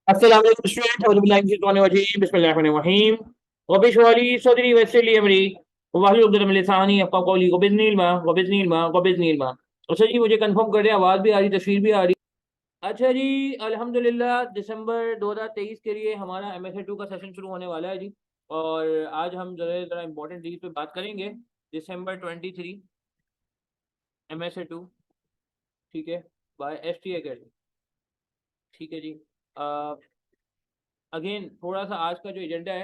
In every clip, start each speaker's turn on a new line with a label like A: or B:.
A: अस्सलाम वालेकुम स्टूडेंट औज़ुबिल्लाहि बिस्मिल्लाहिर्रहमानिर्रहीम रब्बिशरह सदरी वयस्सिर ली अमरी वाहलुल उक़दतम मिन लिसानी यफ़क़हू क़ौली वबिज़्निल्मा। अच्छा जी, मुझे कंफर्म कर दें, आवाज़ भी आ रही, तस्वीर भी आ रही। अच्छा जी, अल्हम्दुलिल्लाह दिसंबर 2023 के लिए हमारा एमएसए 2 का सेशन शुरू होने वाला है जी। और आज हम ज़रा इंपॉर्टेंट चीज़ पे बात करेंगे। दिसंबर 23 एमएसए 2, ठीक है, बाय एसटी एकेडमी। ठीक है जी। अगेन थोड़ा-सा आज का जो एजेंडा है,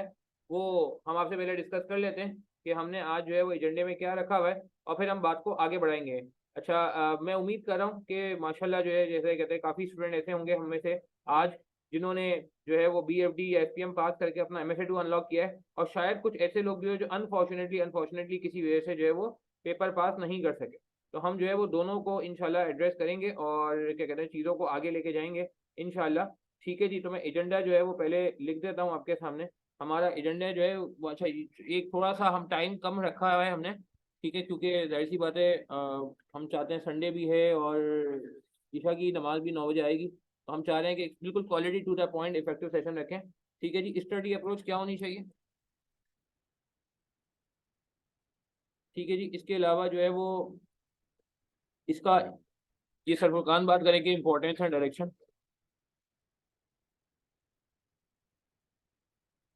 A: वो हम आपसे पहले डिस्कस कर लेते हैं कि हमने आज जो है वो एजेंडे में क्या रखा हुआ है, और फिर हम बात को आगे बढ़ाएँगे। अच्छा, मैं उम्मीद कर रहा हूँ कि माशाल्लाह जो है, जैसे कहते हैं, काफ़ी स्टूडेंट ऐसे होंगे हम में से आज जिन्होंने जो है वो बीएफडी या एफपीएम पास करके अपना एमएसए 2 अनलॉक किया है, और शायद कुछ ऐसे लोग भी हो जो अनफॉर्चुनेटली किसी वजह से जो है वो पेपर पास नहीं कर सके। तो हम जो है वो दोनों को इंशाल्लाह एड्रेस करेंगे और क्या कहते हैं, चीज़ों को आगे लेके जाएँगे इंशाल्लाह। ठीक है जी, तो मैं एजेंडा जो है वो पहले लिख देता हूँ आपके सामने। हमारा एजेंडा जो है वो, अच्छा, एक थोड़ा-सा हम टाइम कम रखा हुआ है हमने, ठीक है? क्योंकि ज़ाहिर-सी बात है, हम चाहते हैं, संडे भी है और इशा की नमाज़ भी 9 बजे आएगी, तो हम चाह रहे हैं कि बिल्कुल quality to the point effective session रखें। ठीक है जी, स्टडी अप्रोच क्या होनी चाहिए? ठीक है जी, इसके अलावा जो है वो इसका ये सरफुरकान बात करेंगे इम्पोर्टेंस एंड डायरेक्शन,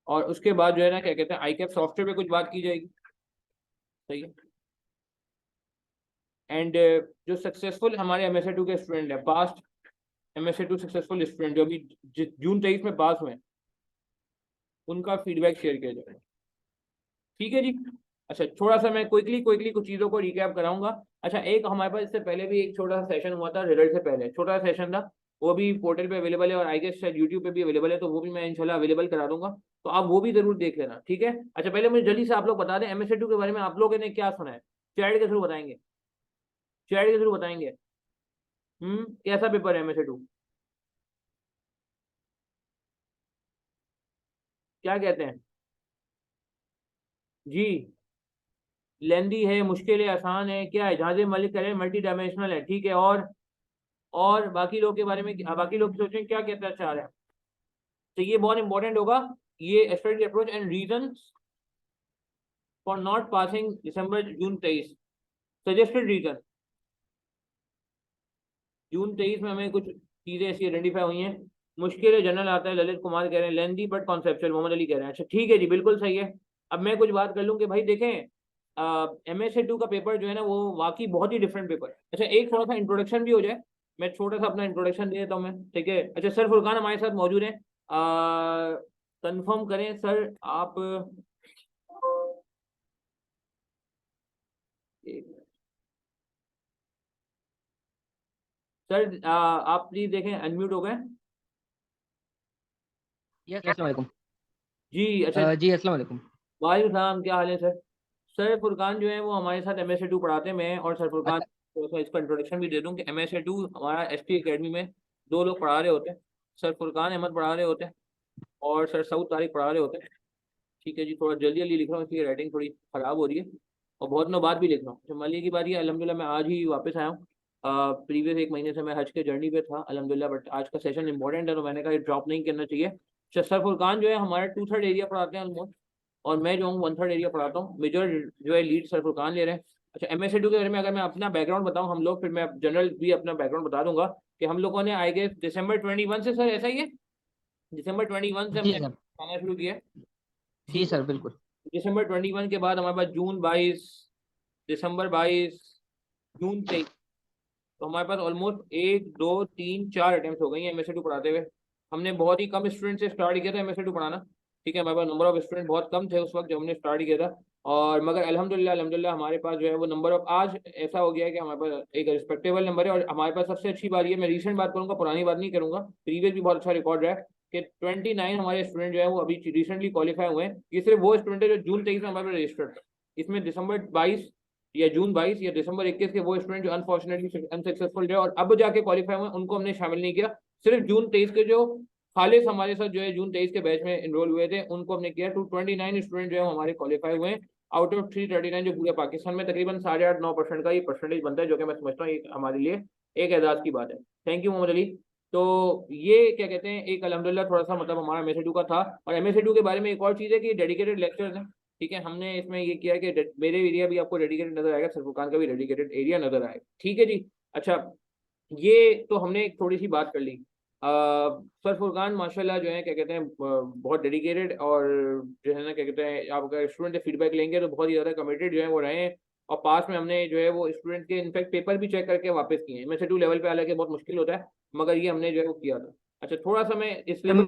A: और उसके बाद जो है ना, क्या कहते हैं, आईकैप सॉफ्टवेयर पे कुछ बात की जाएगी। सही है। एंड जो सक्सेसफुल हमारे एमएसए 2 के स्टूडेंट हैं, पास्ट एमएसए 2 सक्सेसफुल स्टूडेंट जो अभी जून 23 में पास हुए हैं, उनका फीडबैक शेयर किया जाएगा। ठीक है जी। अच्छा, थोड़ा सा मैं क्विकली क्विकली कुछ चीज़ों को रिकैप कराऊंगा। अच्छा, एक हमारे पास इससे पहले भी एक छोटा सा सेशन हुआ था, रिजल्ट से पहले छोटा सा सेशन था, वो भी पोर्टल पे अवेलेबल है और आई गेस शायद यूट्यूब पे भी अवेलेबल है, तो वो भी मैं इंशाल्लाह अवेलेबल करा दूंगा, तो आप वो भी जरूर देख लेना। ठीक है। अच्छा, पहले मुझे जल्दी से आप लोग बता दें, एमएसए 2 के बारे में आप लोगों ने क्या सुना है? चैट के थ्रू बताएंगे, चैट के थ्रू बताएंगे। कैसा पेपर है एमएसए 2? क्या कहते हैं जी? लेंदी है, मुश्किल है, आसान है, क्या है? जहां से मलिक करें, मल्टी डायमेंशनल है। ठीक है, और बाकी लोग के बारे में बाकी लोग सोचें क्या कहना चाह रहे हैं। तो ये बहुत इंपॉर्टेंट होगा, ये strategy approach and reason for not passing December June 23, suggested reason. June 23 में हमें कुछ चीजें ऐसी आइडेंटिफाई हुई हैं। मुश्किल है, जनरल आता है, ललित कुमार कह रहे हैं, lengthy but conceptual, Mohammad Ali कह रहे हैं। अच्छा ठीक है जी, बिल्कुल सही है। अब मैं कुछ बात कर लूँ कि भाई देखें, एमएसए 2 का पेपर जो है ना, वो वाकई बहुत ही डिफरेंट पेपर है। अच्छा, एक थोड़ा सा इंट्रोडक्शन भी हो जाए, मैं छोटा सा अपना इंट्रोडक्शन दे देता हूँ मैं। ठीक है। अच्छा, सर फुरकान हमारे साथ मौजूद हैं। कंफर्म करें सर, आप सर, आप प्लीज देखें, अनम्यूट हो गए
B: यस, अस्सलाम वालेकुम।
A: जी। अच्छा,
B: जी, अस्सलाम वालेकुम।
A: वालेकुम सलाम, क्या हाल है सर? सर फुरकान जो है वो हमारे साथ एमएसए 2 पढ़ाते हैं। मैं और सर फुरकान,
B: अच्छा।
A: थोड़ा सा इसका इंट्रोडक्शन भी दे दूं कि एमएसए 2 हमारा एसटी एकेडमी में दो लोग पढ़ा रहे होते हैं। सर फुरकान अहमद पढ़ा रहे होते हैं और सर सऊद तारिक पढ़ा रहे होते हैं। ठीक है जी, थोड़ा जल्दी जल्दी लिख रहा हूँ, इसलिए राइटिंग थोड़ी ख़राब हो रही है और बहुत दिनों बाद भी लिख रहा हूँ। जमाली की बारी है, अल्हम्दुलिल्लाह मैं आज ही वापस आया हूँ। प्रीवियस एक महीने से मैं हज के जर्नी पे था अल्हम्दुलिल्लाह, बट आज का सेशन इंपॉर्टेंट है तो मैंने कहा ये ड्रॉप नहीं करना चाहिए। अच्छा, सर फुरकान जो है हमारे 2/3 एरिया पढ़ाते हैं ऑलमोस्ट, और मैं जो हूँ 1/3 एरिया पढ़ाता हूँ। मेजर जो है लीड सर फुरकान ले रहे हैं। अच्छा, एमएसए 2 के बारे में अगर मैं अपना बैकग्राउंड बताऊँ हम लोग, फिर मैं जनरल भी अपना बैकग्राउंड बता दूंगा कि हम लोगों ने आई गेस दिसंबर 21 से, सर ऐसा ही है, दिसंबर 21 से
B: जी
A: हमने
B: सर।
A: पढ़ाना शुरू किया है।
B: जी
A: ठीक है।
B: सर, बिल्कुल।
A: दिसंबर 21 के बाद हमारे पास जून 22, दिसंबर 22, जून 23, तो हमारे पास ऑलमोस्ट 1 2 3 4 अटेम्प्ट हो गई हैं एमएसए 2 पढ़ाते हुए। हमने बहुत ही कम स्टूडेंट से स्टार्ट किया था एमएसए 2 पढ़ाना। ठीक है, हमारे पास नंबर ऑफ स्टूडेंट बहुत कम थे उस वक्त जब हमने स्टार्ट किया था, और मगर अल्हम्दुलिल्लाह अल्हम्दुलिल्लाह हमारे पास जो है वो नंबर ऑफ आज ऐसा हो गया है कि हमारे पास एक रिस्पेक्टेबल नंबर है। और हमारे पास सबसे अच्छी बात ये, मैं रिसेंट बात करूंगा, पुरानी बात नहीं करूंगा, प्रीवियस भी बहुत अच्छा रिकॉर्ड रहा है कि 29 हमारे स्टूडेंट जो है वो अभी रिसेंटली क्वालिफाई हुए हैं। ये सिर्फ वो स्टूडेंट है जो जून 23 में हमारे पास रजिस्टर्ड थे। इसमें दिसंबर 22 या जून 22 या दिसंबर 21 के वो स्टूडेंट जो अनफॉर्चुनेटली अनसक्सेसफुल रहे और अब जाके क्वालिफाई हुए, उनको हमने शामिल नहीं किया। सिर्फ जून 23 के जो खालिस हमारे साथ जो है जून 23 के बैच में एनरोल हुए थे, उनको हमने किया। 229 स्टूडेंट जो है हमारे क्वालिफाई हुए हैं आउट ऑफ 339, जो पूरे पाकिस्तान में तकरीबन 8.5 9% का ये परसेंटेज बनता है, जो कि मैं समझता हूँ एक हमारे लिए एक एजाज की बात है। Thank you Mohammad Ali. तो ये क्या कहते हैं, एक अल्हम्दुलिल्लाह थोड़ा सा मतलब हमारा MSA2 का था। और MSA2 के बारे में एक और चीज़ है कि डेडिकेटेड लेक्चर्स हैं, ठीक है। हमने इसमें ये किया है कि मेरे एरिया भी आपको डेडिकेटेड नजर आएगा, सरफुरकान का भी डेडिकेटेड एरिया नजर आएगा, ठीक है जी। अच्छा, ये तो हमने एक थोड़ी सी बात कर ली। सर फुरकान माशाल्लाह जो है क्या कहते हैं बहुत डेडिकेटेड, और जो है ना क्या कहते हैं, आप अगर स्टूडेंट से फीडबैक लेंगे तो बहुत ही ज़्यादा कमिटेड जो है वो रहे हैं। और पास में हमने जो है वो स्टूडेंट के इनफैक्ट पेपर भी चेक करके वापस किए हैं। MSA2 लेवल पे हालांकि बहुत मुश्किल होता है, मगर ये हमने जो है वो किया था। अच्छा, थोड़ा सा मैं इस
B: तो
A: लेवल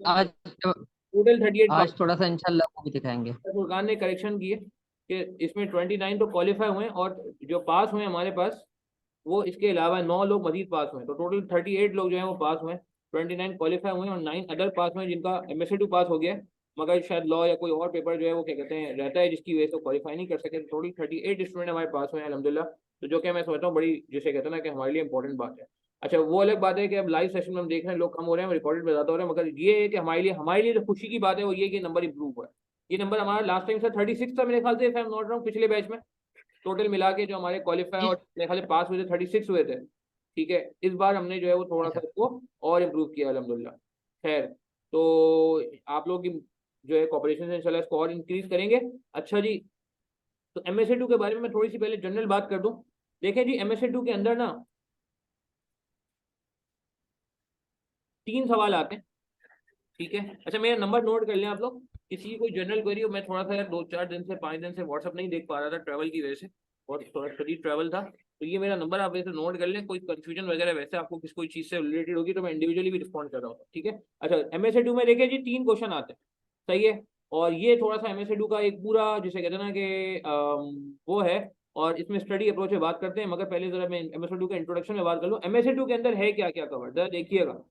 B: आज
A: टोटल 38
B: आज थोड़ा सा इंशाल्लाह वो भी दिखाएंगे।
A: फुरकान ने करेक्शन किए कि इसमें 29 तो क्वालिफाई हुए, और जो पास हुए हमारे पास वो इसके अलावा 9 लोग मजीद पास हुए, तो टोटल 38 लोग जो हैं वो पास हुए, 29 क्वालिफाई हुए और 9 अदर पास हुए जिनका MSA2 पास हो गया है, मगर शायद लॉ या कोई और पेपर जो है वो क्या कहते हैं रहता है जिसकी वजह से क्वालिफाई नहीं कर सके। टोटल 38 स्टूडेंट हमारे पास हुए हैं अल्हम्दुलिल्लाह, तो जो कि मैं समझता हूँ बड़ी, जिसे कहते हैं ना कि हमारे लिए इंपॉर्टेंट बात है। अच्छा, वो अलग बात है कि अब लाइव सेशन में हम देख रहे हैं लोग कम हो रहे हैं, रिकॉर्डेड में ज़्यादा हो रहे हैं, मगर ये है कि हमारे लिए जो खुशी की बात है वो ये कि नंबर इंप्रूव हुआ है। ये नंबर हमारा लास्ट टाइम से 36 था मेरे ख्याल से, नॉट रॉन्ग, पिछले बैच में टोटल मिला के जो हमारे क्वालिफाई
B: जी
A: और मेरे ख्याल से पास हुए थे 36 हुए थे, ठीक है। इस बार हमने जो है वो थोड़ा
B: जी
A: सा
B: सर।
A: इसको और इम्प्रूव किया अल्हम्दुलिल्लाह। खैर, तो आप लोग की जो है कॉपरेशन से इंशाल्लाह इसको और इंक्रीज करेंगे। अच्छा जी, तो MSA2 के बारे में मैं थोड़ी सी पहले जनरल बात कर दूं। देखें जी, MSA2 के अंदर ना 3 सवाल आते हैं, ठीक है। अच्छा, मेरा नंबर नोट कर लें आप लोग। किसी की कोई जनरल क्वेरी हो, मैं थोड़ा सा यार 2-4 दिन से 5 दिन से व्हाट्सअप नहीं देख पा रहा था ट्रैवल की वजह से, और थोड़ा शदीद ट्रैवल था, तो ये मेरा नंबर आप वैसे नोट कर लें। कोई कंफ्यूजन वगैरह वैसे आपको किसी कोई चीज़ से रिलेटेड होगी तो मैं इंडिविजुअली भी रिस्पॉन्ड कर रहा हूँ, ठीक है। अच्छा, MSA2 में देखिए जी 3 क्वेश्चन आते हैं, सही है। और ये थोड़ा सा MSA2 का एक पूरा जिसे कहते हैं ना कि वो है, और इसमें स्टडी अप्रोच में बात करते हैं, मगर पहले जरा मैं MSA2 के इंट्रोडक्शन में बात कर लूँ। MSA2 के अंदर है क्या क्या कवर, जरा देखिएगा।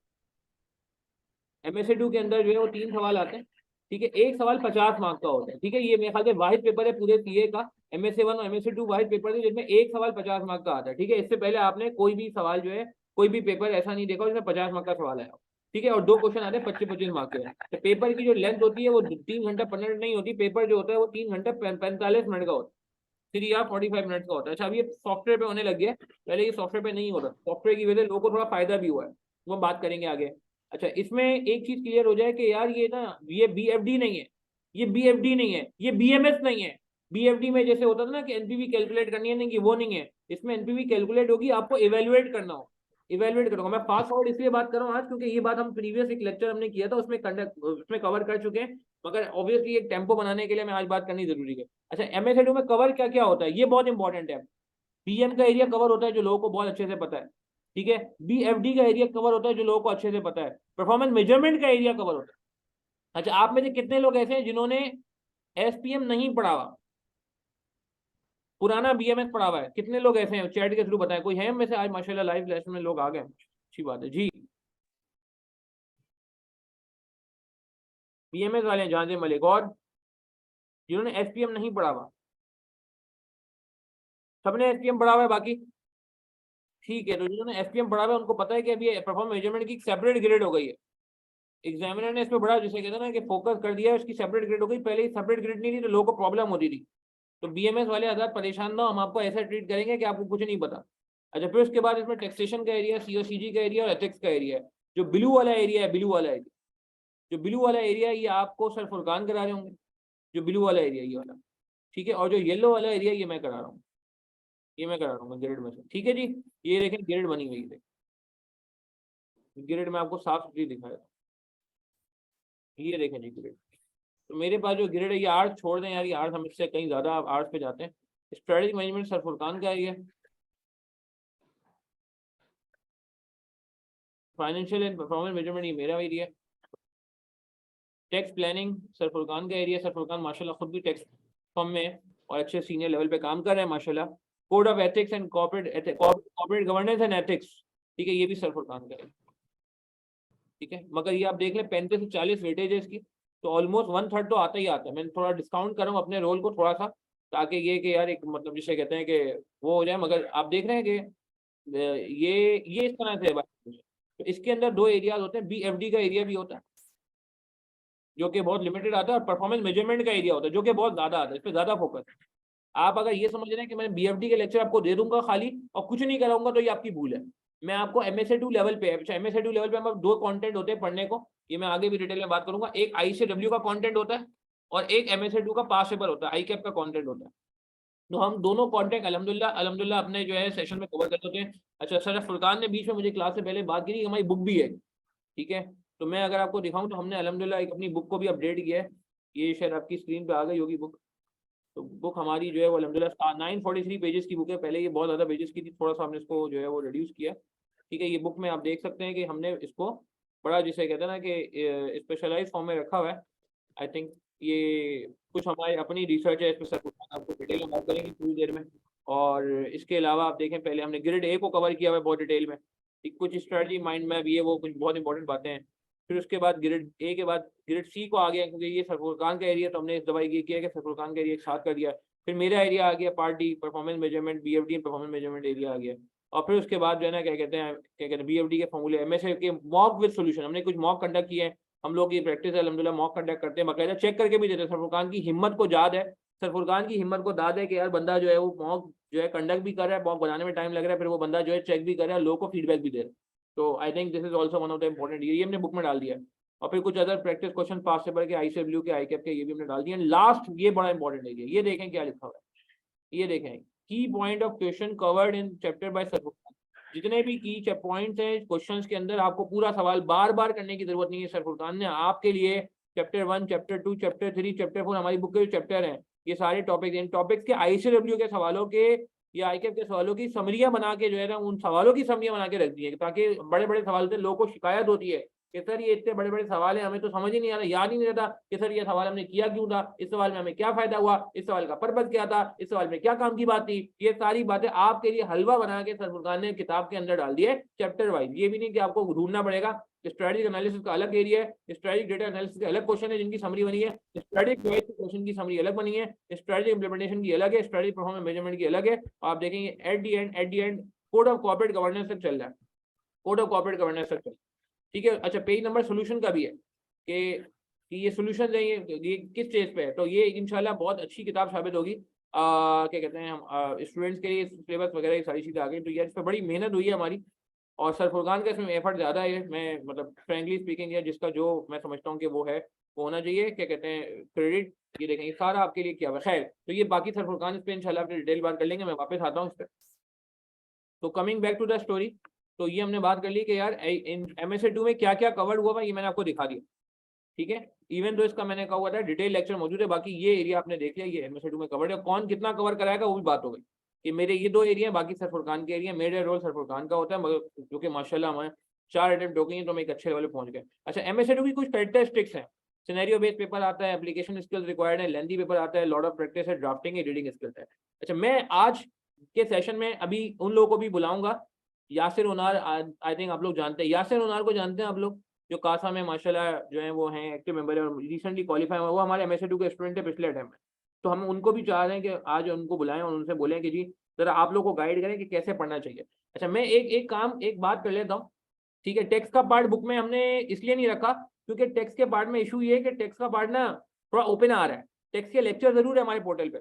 A: MSA2 के अंदर जो है वो 3 सवाल आते हैं, ठीक है। एक सवाल 50 मार्क का होता है, ठीक है। ये मेरे ख्याल से वाहिद पेपर है पूरे सीए का, MSA1 और MSA2 वाहिद पेपर है जिसमें एक सवाल 50 मार्क का आता है, ठीक है। इससे पहले आपने कोई भी सवाल जो है, कोई भी पेपर ऐसा नहीं देखा जिसमें 50 मार्क का सवाल आया, ठीक है। और 2 क्वेश्चन आते हैं 25-25 मार्क के। तो पेपर की जो लेंथ होती है वो 3 घंटा 15 मिनट नहीं होती, पेपर जो होता है वो 3 घंटा 45 मिनट का होता है, 3 या 45 मिनट का होता है। अच्छा, अब ये सॉफ्टवेयर पे होने लग गया है, पहले ये सॉफ्टवेयर पे नहीं होता, सॉफ्टवेयर की वजह से लोगों को थोड़ा फायदा भी हुआ है, वो हम बात करेंगे आगे। अच्छा, इसमें एक चीज क्लियर हो जाए कि यार ये ना, ये BFD नहीं है, ये BFD नहीं है, ये BMS नहीं है। BFD में जैसे होता था ना कि एनपीवी कैलकुलेट करनी है, नहीं कि वो नहीं है। इसमें एनपीवी कैलकुलेट होगी, आपको इवेल्युएट करना हो, इवेल्युएट करूंगा मैं। फास्ट फॉरवर्ड इसलिए बात कर रहा हूँ आज क्योंकि ये बात हम प्रीवियस एक लेक्चर हमने किया था उसमें कंडक्ट उसमें कवर कर चुके हैं, मगर ऑब्वियसली एक टेम्पो बनाने के लिए मैं आज बात करनी जरूरी है। अच्छा, MSA2 में कवर क्या क्या होता है, ये बहुत इंपॉर्टेंट है। PM का एरिया कवर होता है जो लोगों को बहुत अच्छे से पता है, ठीक है। BFD का एरिया कवर होता है जो लोगों को अच्छे से पता है। परफॉर्मेंस मेजरमेंट का एरिया कवर होता है। अच्छा, आप में से कितने लोग ऐसे हैं जिन्होंने SPM नहीं पढ़ा हुआ, पुराना BMS पढ़ा हुआ है? कितने लोग ऐसे हैं, चैट के थ्रू बताएं। कोई है में से? आज माशाल्लाह लाइव लेसन में लोग आ गए, अच्छी बात है जी। BMS वाले हैं जहां मलिक, और जिन्होंने SPM नहीं पढ़ा हुआ? सबने SPM पढ़ा हुआ है बाकी? ठीक है, तो जिन्होंने SPM पढ़ा हुआ है उनको पता है कि अभी परफॉर्मेंस मेजरमेंट की सेपरेट ग्रेड हो गई है। एग्जामिनर ने इसमें बड़ा जिसे कहते हैं ना कि फोकस कर दिया, उसकी सेपरेट ग्रेड हो गई। पहले ही सेपरेट ग्रेड नहीं थी तो लोगों को प्रॉब्लम होती थी। तो BMS वाले आजाद परेशान ना हो, हम आपको ऐसा ट्रीट करेंगे कि आपको कुछ नहीं पता। अच्छा, फिर उसके बाद इसमें टैक्सेशन का एरिया, COCG का एरिया और एथिक्स का एरिया है। जो ब्लू वाला एरिया है, ब्लू वाला एरिया, जो ब्लू वाला एरिया है ये आपको सर फुरकान करा रहे होंगे, जो ब्लू वाला एरिया ये वाला, ठीक है। और जो येलो वाला एरिया ये मैं करा रहा हूँ, ये मैं करा रहा हूँ ग्रेड में से, ठीक है जी। ये देखें ग्रेड बनी हुई है, ग्रेड में आपको साफ सुथरी दिखाया, ये देखें जी ग्रेड। तो मेरे पास जो ग्रेड है ये आर्ट्स छोड़ दें यार, ये आर्ट्स हम इससे कहीं ज़्यादा आर्ट्स पे जाते हैं। स्ट्रेटेजिक मैनेजमेंट सर फुरकान का area, financial and performance measurement ये मेरा area, tax planning sir Furqan का एरिया। सर फुरकान माशाल्लाह खुद भी टैक्स फर्म में है और अच्छे सीनियर लेवल पे काम कर रहे हैं माशाल्लाह। Code of ethics and corporate governance and ethics, ठीक है, ये भी सर फुरकान का है, ठीक है। मगर ये आप देख लें 35 से 40 वेटेज है इसकी, तो ऑलमोस्ट 1/3 तो आता ही आता है। मैंने थोड़ा डिस्काउंट कर रहा हूँ अपने रोल को थोड़ा सा, ताकि ये कि यार एक मतलब जिसे कहते हैं कि वो हो जाए, मगर आप देख रहे हैं कि ये इस तरह से है भाई। तो इसके अंदर 2 एरियाज होते हैं, BFD का एरिया भी होता है जो कि बहुत लिमिटेड आता है, और परफॉर्मेंस मेजरमेंट का एरिया होता है जो कि बहुत ज्यादा आता है, इस पर ज्यादा फोकस है। आप अगर ये समझ रहे हैं कि मैं BFD के लेक्चर आपको दे दूंगा खाली और कुछ नहीं कराऊंगा तो ये आपकी भूल है। मैं आपको MSA2 लेवल पे, अच्छा MSA2 लेवल पे हम दो कंटेंट होते हैं पढ़ने को, ये मैं आगे भी डिटेल में बात करूंगा। एक ICW का कंटेंट होता है और एक MSA2 का पास पेपर होता है, ICAP का कंटेंट होता है। तो हम दोनों कंटेंट अल्हम्दुलिल्लाह अपने जो है सेशन में कवर करते होते हैं। अच्छा सर फुरकान ने बीच में मुझे क्लास से पहले बात की कि हमारी बुक भी है, ठीक है। तो मैं अगर आपको दिखाऊं तो हमने अल्हम्दुलिल्लाह एक अपनी बुक को भी अपडेट किया है, ये शायद आपकी स्क्रीन पे आ गई होगी बुक। तो बुक हमारी जो है वो अल्हम्दुलिल्लाह 943 पेजेस की बुक है, पहले ये बहुत ज़्यादा पेजेस की थी, थोड़ा सा हमने इसको जो है वो रिड्यूस किया, ठीक है। ये बुक में आप देख सकते हैं कि हमने इसको बड़ा जिसे कहते हैं ना कि स्पेशलाइज फॉर्म में रखा हुआ है। आई थिंक ये कुछ हमारी अपनी रिसर्च है, इस पर सर आपको डिटेल में बात करेंगे थोड़ी देर में। और इसके अलावा आप देखें पहले हमने ग्रेड ए को कवर किया हुआ है बहुत डिटेल में, कुछ स्ट्रेटजी माइंड मैप, ये वो कुछ बहुत इंपॉर्टेंट बातें हैं। फिर उसके बाद ग्रेड ए के बाद ग्रेड सी को आ गया, क्योंकि ये सरफुरकान का एरिया, तो हमने इस दवाई ये किया कि सरफुरकान का एरिया एक साथ कर दिया। फिर मेरा एरिया आ गया part D, performance measurement, BFD performance measurement area आ गया। और फिर उसके बाद जो है ना क्या कहते हैं BFD के फॉर्मूले, MSA के मॉक विद सोल्यूशन, हमने कुछ मॉक कंडक्ट किए हैं। हम लोग की प्रैक्टिस है अल्हम्दुलिल्लाह, मॉक कंडक्ट करते हैं, बाकायदा चेक करके भी देते हैं। सरफुरकान की हिम्मत को याद है, सरफुरकान की हिम्मत को दाद है कि यार बंदा जो है वो मॉक जो है कंडक्ट भी कर रहा है, मॉक बनाने में टाइम लग रहा है, फिर वो बंदा जो है चेक भी कर रहा है, लोगों को फीडबैक भी दे रहा है। तो I think this is also one of the important, ये हमने बुक में डाल दिया है। और फिर कुछ अदर प्रैक्टिस क्वेश्चन पास पेपर के, ICW के, ICAP के, ये भी हमने डाल दिए। लास्ट ये बड़ा इंपॉर्टेंट है, ये देखें क्या लिखा हुआ है, ये देखें की point of question covered in chapter by सरफुरकान। जितने भी की पॉइंट्स हैं क्वेश्चंस के अंदर, आपको पूरा सवाल बार बार करने की जरूरत नहीं है। सरफुरकान ने आपके लिए चैप्टर 1, चैप्टर 2, चैप्टर 3, चैप्टर 4, हमारी बुक के जो चैप्टर हैं, ये सारे टॉपिक, इन टॉपिक्स के ICW के सवालों के या ICAP के सवालों की समरियां बना के जो है ना, उन सवालों की समरियां बना के रख दी है, ताकि बड़े बड़े सवाल से लोगों को शिकायत होती है कि सर ये इतने बड़े बड़े सवाल हैं, हमें तो समझ ही नहीं आ रहा, याद ही नहीं रहता कि सर ये सवाल हमने किया क्यों था, इस सवाल में हमें क्या फायदा हुआ, इस सवाल का पर्पस क्या था, इस सवाल में क्या काम की बात थी। ये सारी बातें आपके लिए हलवा बना के सरफुरकान ने किताब के अंदर डाल दिए चैप्टर वाइज। ये भी नहीं कि आपको ढूंढना पड़ेगा। स्ट्रेटेजिक एनालिसिस का अलग एरिया है, स्ट्रेटेजिक डेटा एनालिसिस के अलग क्वेश्चन है जिनकी समरी बनी है, स्ट्रेटेजिक चॉइस के क्वेश्चन की समरी अलग बनी है, स्ट्रेटेजिक इंप्लीमेंटेशन की अलग है, स्ट्रेटेजिक परफॉर्मेंस मेजरमेंट की अलग है। आप देखेंगे at the and code of corporate governance तक चल रहा है, कोड ऑफ कॉर्पोरेट गवर्नेंस तक चल रहा है, ठीक है। अच्छा पेज नंबर सोल्यूशन का भी है कि ये सोल्यूशन है, ये किस स्टेज पे है। तो ये इंशाल्लाह बहुत अच्छी किताब साबित होगी, क्या कहते हैं हम स्टूडेंट्स के लिए, सिलेबस वगैरह ये सारी चीज़ें आ गई। तो यार इस पर बड़ी मेहनत हुई है हमारी, और सरफुरकान का इसमें एफर्ट ज़्यादा है। मैं मतलब फ्रेंकली स्पीकिंग है, जिसका जो मैं समझता हूँ कि वो है वो होना चाहिए, क्या कहते हैं क्रेडिट, ये देखें ये सारा आपके लिए किया हुआ। खैर तो ये बाकी सरफुरकान इस पर इंशाल्लाह अपनी डिटेल बात कर लेंगे, मैं वापस आता हूँ इस पर। तो coming back to the story, तो ये हमने बात कर ली कि यार MSA2 में क्या क्या कवर्ड हुआ है, ये मैंने आपको दिखा दिया, ठीक है। इवन तो इसका मैंने कहा हुआ था डिटेल लेक्चर मौजूद है, बाकी ये एरिया आपने देख लिया, ये MSA2 में कवर्ड है। कौन कितना कवर कराएगा वो भी बात हो गई कि मेरे ये दो एरिया, बाकी सरफुरकान के एरिया, मेरा रोल सरफुरकान का होता है, मगर जो कि माशाल्लाह हमारे 4 अटेम्प्ट हो गई हैं, तो हम एक अच्छे लेवल पे पहुंच गए। अच्छा MSA2 की कुछ कैरेक्टरिस्टिक्स हैं, सिनेरियो बेस्ड पेपर आता है, एप्लीकेशन स्किल्स रिक्वायर्ड है, लेंथी पेपर आता है, लॉट ऑफ प्रैक्टिस है, ड्राफ्टिंग है, रीडिंग स्किल्स है। अच्छा मैं आज के सेशन में अभी उन लोगों को भी बुलाऊंगा, यासिर उनार, आई थिंक आप लोग जानते हैं यासिर उनार को, जानते हैं आप लोग, जो कासा में माशाल्लाह जो है वो हैं एक्टिव मेंबर है और रिसेंटली क्वालिफाई हुआ, वो हमारे MSA2 के स्टूडेंट है पिछले अटेम्प्ट में। तो हम उनको भी चाह रहे हैं कि आज उनको बुलाएं और उनसे बोलें कि जी जरा आप लोग को गाइड करें कि कैसे पढ़ना चाहिए। अच्छा मैं एक बात कर लेता हूँ, ठीक है। टेक्स्ट का पार्ट बुक में हमने इसलिए नहीं रखा क्योंकि टेक्स्ट के पार्ट में इशू ये है कि टेक्स्ट का पार्ट ना थोड़ा ओपन आ रहा है, टेक्स्ट के लेक्चर जरूर है हमारे पोर्टल पे।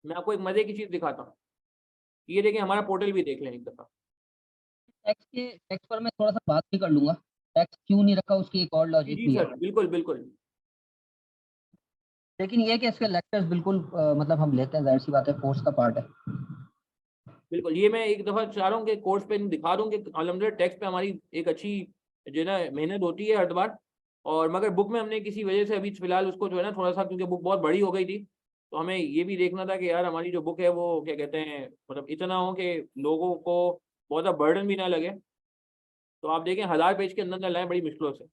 A: मैं आपको एक मजे की चीज दिखाता हूँ, ये देखें हमारा पोर्टल भी देख लें एक दफा।
B: टेक्स्ट पर मैं थोड़ा सा बात भी कर लूंगा, टेक्स्ट क्यों नहीं रखा उसकी एक और
A: जी
B: लॉजिक
A: जी
B: भी है।
A: सर, बिल्कुल बिल्कुल
B: लेकिन ये कि इसके लेक्चर्स बिल्कुल मतलब हम लेते हैं, जाहिर सी बात है, कोर्स का पार्ट है।
A: बिल्कुल। ये मैं एक दफा चाह रहा हूँ कि कोर्स पे दिखा दूँ कि अल्हम्दुलिल्लाह टेक्स्ट पे हमारी एक अच्छी जो है ना मेहनत होती है हर बार। और मगर बुक में हमने किसी वजह से अभी फिलहाल उसको जो है ना थोड़ा सा, क्योंकि बुक बहुत बड़ी हो गई थी, तो हमें ये भी देखना था कि यार हमारी जो बुक है वो क्या कहते हैं मतलब इतना हो कि लोगों को बहुत ज़्यादा बर्डन भी ना लगे। तो आप देखें 1000 पेज के अंदर लाएं बड़ी मुश्किलों से।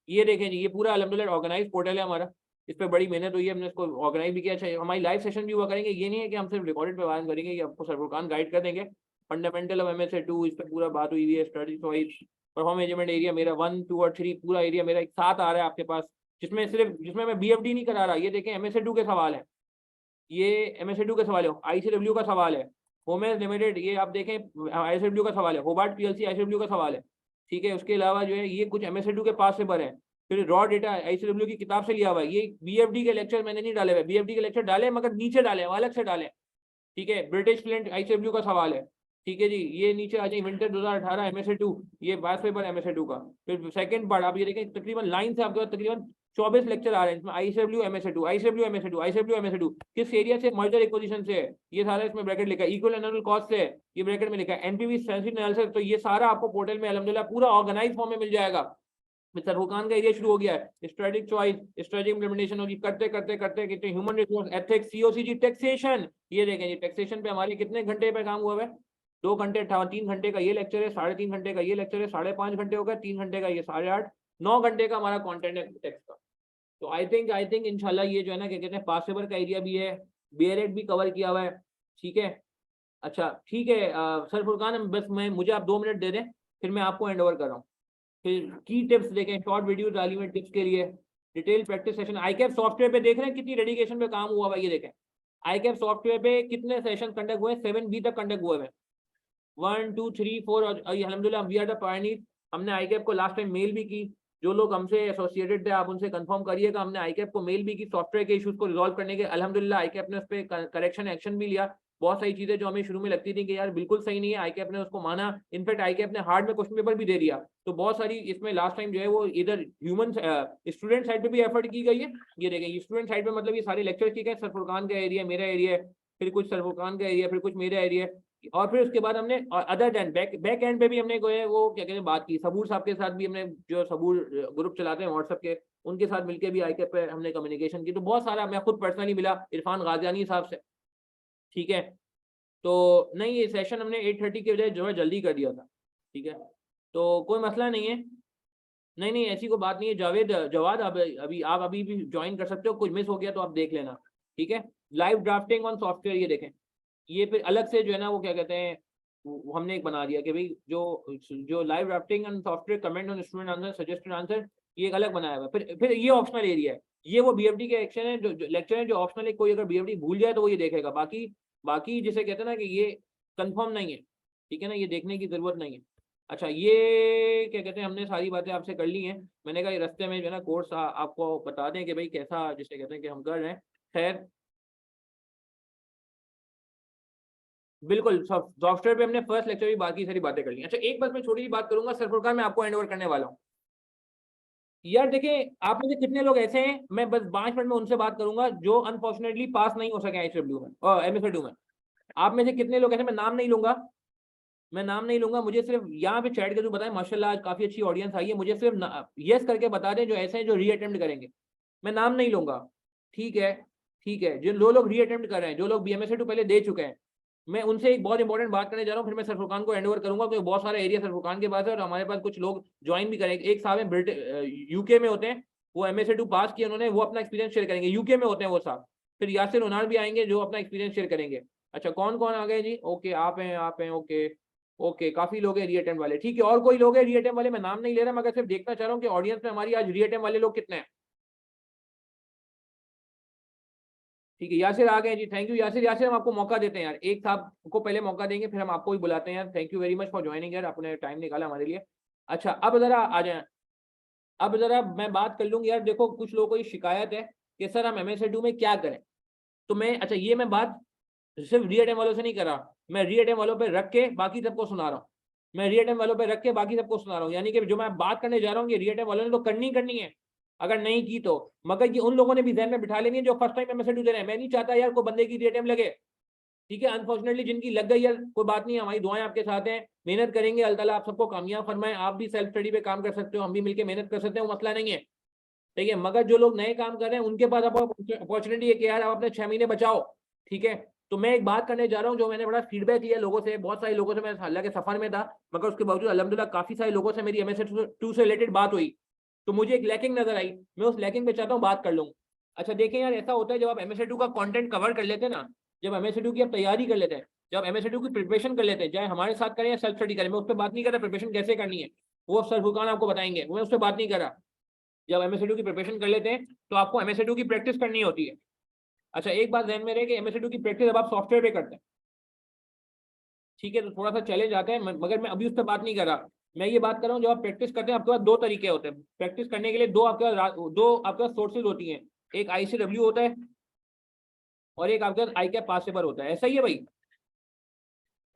A: ये देखें जी, ये पूरा अल्हम्दुलिल्लाह ऑर्गेनाइज पोर्टल है हमारा, इस पर बड़ी मेहनत हुई है, हमने इसको ऑर्गेनाइज भी किया। अच्छा हमारी लाइव सेशन भी हुआ करेंगे, ये नहीं है कि हम सिर्फ रिकॉर्डेड पे बात करेंगे, कि आपको सरफुरकान गाइड कर देंगे। फंडामेंटल ऑफ MSA2 इस पर पूरा बात हुई है, study wise perform management area मेरा 1, 2 और 3 पूरा एरिया मेरा एक साथ आ रहा है आपके पास, जिसमें मैं BFD नहीं करा रहा। ये देखें MSA2 के सवाल है, ये MSA2 के सवाल है, ICW का सवाल है, होमेस लिमिटेड ये आप देखें ICW का सवाल है, होबार्ट PLC ICW का सवाल है, ठीक है। उसके अलावा जो है ये कुछ MSA2 के पास पेपर है, फिर रॉ डेटा ICW की किताब से लिया हुआ है। ये BFD के लेक्चर मैंने नहीं डाले हुए, BFD के लेक्चर डाले मगर नीचे डाले अलग से डाले, ठीक है। ब्रिटिश फ्लैंड ICW का सवाल है, ठीक है जी, ये नीचे आ जाए विंटर 2018 MSA2, ये पास पेपर MSA2 का। फिर सेकंड पार्ट आप ये देखें, तकरीबन लाइन से आपके पास तकरीबन 24 लेक्चर आ रहे हैं इसमें, ICW MSA2, ICW MSA2, ICW MSA2, किस एरिया से, मर्जर एक्विजिशन से है, ये सारा इसमें ब्रैकेट लिखा है, इक्वल एनुअल कॉस्ट से है, ये ब्रैकेट में लिखा है, एनपीवी सेंसिटिव एनालिसिस, तो ये सारा आपको पोर्टल में अल्हम्दुलिल्लाह पूरा ऑर्गेनाइज फॉर्म में मिल जाएगा। सर फुरकान का एरिया शुरू हो गया है, स्ट्रेटेजिक चॉइस, स्ट्रेटेजिक इम्प्लीमेंटेशन होगी, करते करते करते कितने, human resource, ethics, COCG, taxation, ये देखें जी टैक्सेशन पे हमारे कितने घंटे पे काम हुआ है, 2 घंटे, 3 घंटे का ये लेक्चर है, 3.5 घंटे का ये लेक्चर है, 5.5 घंटे हो गए, 3 घंटे का ये 8.5, 9 घंटे का हमारा कंटेंट है टैक्स का। तो आई थिंक इंशाल्लाह ये जो है ना क्या कहते हैं, पास पेपर का एरिया भी है, BRED भी कवर किया हुआ है, ठीक है। अच्छा ठीक है सर फुरकान, बस मुझे आप 2 मिनट दे दें, फिर मैं आपको हैंड ओवर कर रहा हूँ। फिर की टिप्स देखें, शॉर्ट वीडियो डाली हुई टिप्स के लिए, डिटेल प्रैक्टिस सेशन, आईकैप सॉफ्टवेयर पे देख रहे हैं कितनी डेडिकेशन पे काम हुआ हुआ, ये देखें आईकैप सॉफ्टवेयर पे कितने सेशन कंडक्ट हुए, 7B तक कंडक्ट हुए हैं, 1 2 3 4, और अल्हम्दुलिल्लाह वी आर द पायनियर। हमने आईकैप को लास्ट टाइम मेल भी की, जो लोग हमसे एसोसिएटेड थे आप उनसे कंफर्म करिएगा, हमने आईकैप को मेल भी की सॉफ्टवेयर के इश्यूज को रिजॉल्व करने के, अल्हम्दुलिल्लाह आईकैप ने उस पर करेक्शन एक्शन भी लिया। बहुत सारी चीजें जो हमें शुरू में लगती थी कि यार बिल्कुल सही नहीं है, आईकैप ने उसको माना, इनफैक्ट आईकैप ने हार्ड में क्वेश्चन पेपर भी दे दिया। तो बहुत सारी इसमें लास्ट टाइम जो है वो इधर ह्यूमन स्टूडेंट साइड पे भी एफर्ट की गई है। ये देखें स्टूडेंट साइड पे मतलब ये सारे लेक्चर की गए, सर फुरकान का एरिया, मेरा एरिया, फिर कुछ सर फुरकान का एरिया, फिर कुछ मेरा एरिया, और फिर उसके बाद हमने अदर देन बैक एंड पे भी हमने वो क्या कहते हैं बात की, सबूर साहब के साथ भी हमने, जो सबूर ग्रुप चलाते हैं व्हाट्सएप के, उनके साथ मिलकर भी आईकैप पे हमने कम्युनिकेशन की। तो बहुत सारा, मैं खुद पर्सनली मिला इरफान गाजियानी साहब से, ठीक है। तो नहीं, ये सेशन हमने 8:30 के बजाय जो है जल्दी कर दिया था, ठीक है, तो कोई मसला नहीं है। नहीं नहीं ऐसी कोई बात नहीं है जावेद, जवाद, आप अभी भी ज्वाइन कर सकते हो, कुछ मिस हो गया तो आप देख लेना, ठीक है। लाइव ड्राफ्टिंग ऑन सॉफ्टवेयर, ये देखें, ये फिर अलग से जो है ना वो क्या कहते हैं, वो हमने एक बना दिया कि भाई जो live drafting and software comment on student answer, suggested answer, ये एक अलग बनाया हुआ है। फिर ये ऑप्शनल एरिया है, ये वो BFD के एक्शन है, जो लेक्चर है जो ऑप्शनल है, कोई अगर BFD भूल जाए तो वो ये देखेगा, बाकी बाकी जिसे कहते हैं ना कि ये कंफर्म नहीं है, ठीक है ना, ये देखने की जरूरत नहीं है। अच्छा ये क्या कहते हैं, हमने सारी बातें आपसे कर ली हैं, मैंने कहा रास्ते में जो है ना कोर्स आपको बता दें कि भाई कैसा, जिसे कहते हैं कि हम कर रहे हैं। खैर बिल्कुल, सॉफ्टवेयर पे हमने फर्स्ट लेक्चर भी बाकी सारी बातें कर ली। अच्छा एक बात मैं छोटी सी बात करूंगा, सर फुरकान मैं आपको हैंड ओवर करने वाला हूँ। यार देखिए आप में से कितने लोग ऐसे हैं, मैं बस 5 मिनट में उनसे बात करूंगा जो अनफॉर्चुनेटली पास नहीं हो सके ICW में और MSA2 में। आप में से कितने लोग ऐसे, मैं नाम नहीं लूंगा, मैं नाम नहीं लूंगा, मुझे सिर्फ यहाँ पे चैट के थ्रू बताएं, माशाल्लाह आज काफी अच्छी ऑडियंस आई है, मुझे सिर्फ यस करके बता दें जो ऐसे हैं जो रीअटेम्प्ट करेंगे, मैं नाम नहीं लूंगा, ठीक है। ठीक है, जो लोग रीअटेम्प्ट कर रहे हैं, जो लोग BMSA2 पहले दे चुके हैं, मैं उनसे एक बहुत इंपॉर्टेंट बात करने जा रहा हूँ, फिर मैं सर फुरकान को हैंड ओवर करूंगा, क्योंकि बहुत सारा एरिया सर फुरकान के पास है और हमारे पास कुछ लोग ज्वाइन भी करेंगे। एक साहब है UK में होते हैं, वो MSA2 पास किया उन्होंने, वो अपना एक्सपीरियंस शेयर करेंगे, UK में होते हैं वो साहब। फिर यासिर उनार भी आएंगे जो अपना एक्सपीरियंस शेयर करेंगे। अच्छा कौन कौन आ गए जी, ओके आप हैं ओके ओके, काफी लोग हैं रीअटेम्प्ट वाले, ठीक है। और कोई लोग हैं रीअटेम्प्ट वाले, मैं नाम नहीं ले रहा, मगर सिर्फ देखना चाह रहा हूँ कि ऑडियंस में हमारी आज रीअटेम्प्ट वाले लोग कितने हैं। ठीक है यासिर आ गए जी, थैंक यू यासिर। यासिर हम आपको मौका देते हैं यार, एक साहब को पहले मौका देंगे फिर हम आपको भी बुलाते हैं यार, thank you very much for joining यार, आपने टाइम निकाला हमारे लिए। अच्छा अब जरा आ जाए, अब जरा मैं बात कर लूंगी यार, देखो कुछ लोगों को ये शिकायत है कि सर हम MSA2 में क्या करें, तो मैं, अच्छा ये मैं बात सिर्फ रीअटेम्प्ट वालों से नहीं कर रहा, मैं रीअटेम्प्ट वालों पर रख के बाकी सबको सुना रहा हूँ, मैं रीअटेम्प्ट वालों पर रख के बाकी सबको सुना रहा हूँ, यानी कि जो मैं बात करने जा रहा हूँ ये रीअटेम्प्ट वालों ने तो करनी है, अगर नहीं की तो, मगर ये उन लोगों ने भी ध्यान में बिठा लेनी है जो फर्स्ट टाइम MSA2 दे रहे हैं। मैं नहीं चाहता यार कोई बंदे की रीअटेम्प्ट लगे, ठीक है। अनफॉर्चुनेटली जिनकी लग गई यार कोई बात नहीं, हमारी दुआएं आपके साथ हैं, मेहनत करेंगे, अल्लाह ताला आप सबको कामयाब फरमाए, आप भी सेल्फ स्टडी पे काम कर सकते हो, हम भी मिलकर मेहनत कर सकते हैं, वो मसला नहीं है, ठीक है। मगर जो लोग नए काम कर रहे हैं उनके पास अब अपॉर्चुनिटी है कि यार आप अपने 6 महीने बचाओ, ठीक है। तो मैं एक बात करने जा रहा हूँ, जो मैंने बड़ा फीडबैक लिया लोगों से, बहुत सारे लोगों से, मैं हालांकि सफर में था मगर उसके बावजूद अल्हम्दुलिल्लाह काफी सारे लोगों से मेरी MSA2 से रिलेटेड बात हुई, तो मुझे एक लैकिंग नजर आई, मैं उस लैकिंग पे चाहता हूँ बात कर लूँ। अच्छा देखें यार, ऐसा होता है जब आप MSA2 का कंटेंट कवर कर लेते हैं ना, जब MSA2 की आप तैयारी कर लेते हैं, जब MSA2 की प्रिपरेशन कर लेते हैं, चाहे हमारे साथ करें या सेल्फ स्टडी करें, मैं उस पर बात नहीं कर रहा प्रिपरेशन कैसे करनी है, वो सर फुरकान आपको बताएंगे, मैं उस पर बात नहीं कर रहा। जब MSA2 की प्रिपरेशन कर लेते हैं तो आपको MSA2 की प्रैक्टिस करनी होती है। अच्छा एक बात ध्यान में रहे कि MSA2 की प्रैक्टिस अब आप सॉफ्टवेयर पे करते हैं, ठीक है, तो थोड़ा सा चैलेंज आता है, मगर मैं अभी उस पर बात नहीं कर रहा, मैं ये बात कर रहा हूँ जब आप प्रैक्टिस करते हैं आपके पास 2 तरीके होते हैं प्रैक्टिस करने के लिए, दो आपके पास सोर्सेज होती हैं, एक ICW होता है और एक आपके पास आईकैप पास पेपर होता है, ऐसा ही है भाई।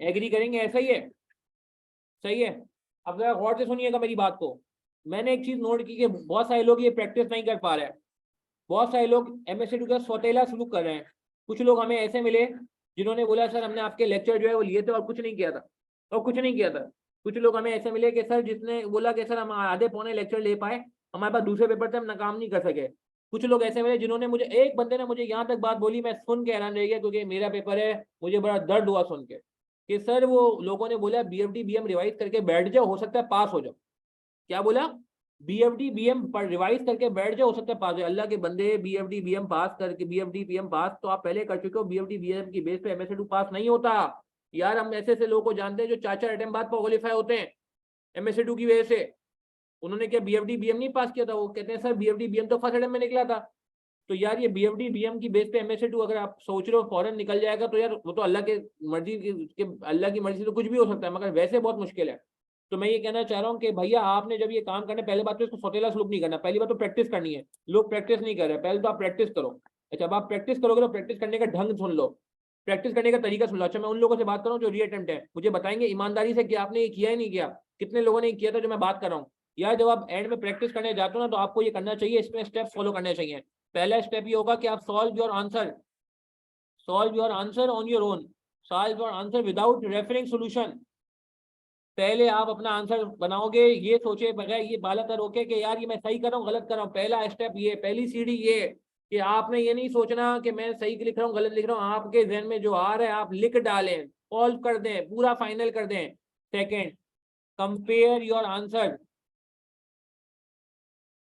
A: एग्री करेंगे? ऐसा ही है, सही है। अब जरा गौर से सुनिएगा मेरी बात को। मैंने एक चीज नोट की कि बहुत सारे लोग ये प्रैक्टिस नहीं कर पा रहे हैं। बहुत सारे लोग MSCQ का सौतेला सलूक कर रहे हैं। कुछ लोग हमें ऐसे मिले जिन्होंने बोला सर हमने आपके लेक्चर जो है वो लिए थे और कुछ नहीं किया था, और कुछ नहीं किया था। कुछ लोग हमें ऐसे मिले कि सर जिसने बोला कि सर हम आधे पौने लेक्चर ले पाए, हमारे पास दूसरे पेपर थे, हम नाकाम नहीं कर सके। कुछ लोग ऐसे मिले जिन्होंने मुझे, एक बंदे ने मुझे यहाँ तक बात बोली, मैं सुन के हैरान रह गया क्योंकि मेरा पेपर है, मुझे बड़ा दर्द हुआ सुन के कि सर वो लोगों ने बोला BFD BM रिवाइज करके बैठ जाओ, हो सकता है पास हो जाओ। क्या बोला? BFD BM पर रिवाइज करके बैठ जाओ, हो सकता है पास हो। अल्लाह के बंदे, BFD BM पास करके, BFD BM पास तो आप पहले कर चुके हो, BFD BM की बेस पे MSCQ पास नहीं होता यार। हम ऐसे ऐसे लोगों को जानते हैं जो 4-4 अटेम्प्ट बाद क्वालिफाई होते हैं MSCQ की वजह से। उन्होंने क्या BFD BM नहीं पास किया था? वो कहते हैं सर BFD BM तो फर्स्ट अटेम्प्ट में निकला था। तो यार ये BFD BM की बेस पे MSCQ अगर आप सोच रहे हो फौरन निकल जाएगा तो यार वो तो अल्लाह के मर्जी के, अल्लाह की मर्जी से तो कुछ भी हो सकता है, मगर वैसे बहुत मुश्किल है। तो मैं ये कहना चाह रहा हूँ कि भैया आपने जब ये काम करना, पहले बात तो इसको सौतेला सलूक नहीं करना, पहली बात तो प्रैक्टिस करनी है। लोग प्रैक्टिस नहीं कर रहे, पहले तो आप प्रैक्टिस करो। अच्छा, अब आप प्रैक्टिस करोगे तो प्रैक्टिस करने का ढंग सुन लो, प्रैक्टिस करने का तरीका सुन लो। अच्छा, मैं उन लोगों से बात कर रहा हूँ जो री अटेम्प्ट है, मुझे बताएंगे ईमानदारी से कि आपने ये किया ही नहीं किया, कितने लोगों ने किया था जो मैं बात कर रहा हूँ। यार जब आप एंड में प्रैक्टिस करने जाते हो ना तो आपको ये करना चाहिए, इसमें स्टेप फॉलो करने चाहिए। पहला स्टेप ये होगा कि आप solve your answer on your own, solve your answer without referring solution. पहले आप अपना आंसर बनाओगे ये सोचे बगैर, ये बालातर होके कि यार ये मैं सही कर रहा हूँ गलत कर रहा हूँ। पहला स्टेप ये, पहली सीढ़ी ये कि आपने ये नहीं सोचना कि मैं सही लिख रहा हूँ गलत लिख रहा हूँ, आपके जहन में जो आ रहा है आप लिख डालें, सॉल्व कर दें, पूरा फाइनल कर दें। सेकेंड, कंपेयर योर आंसर,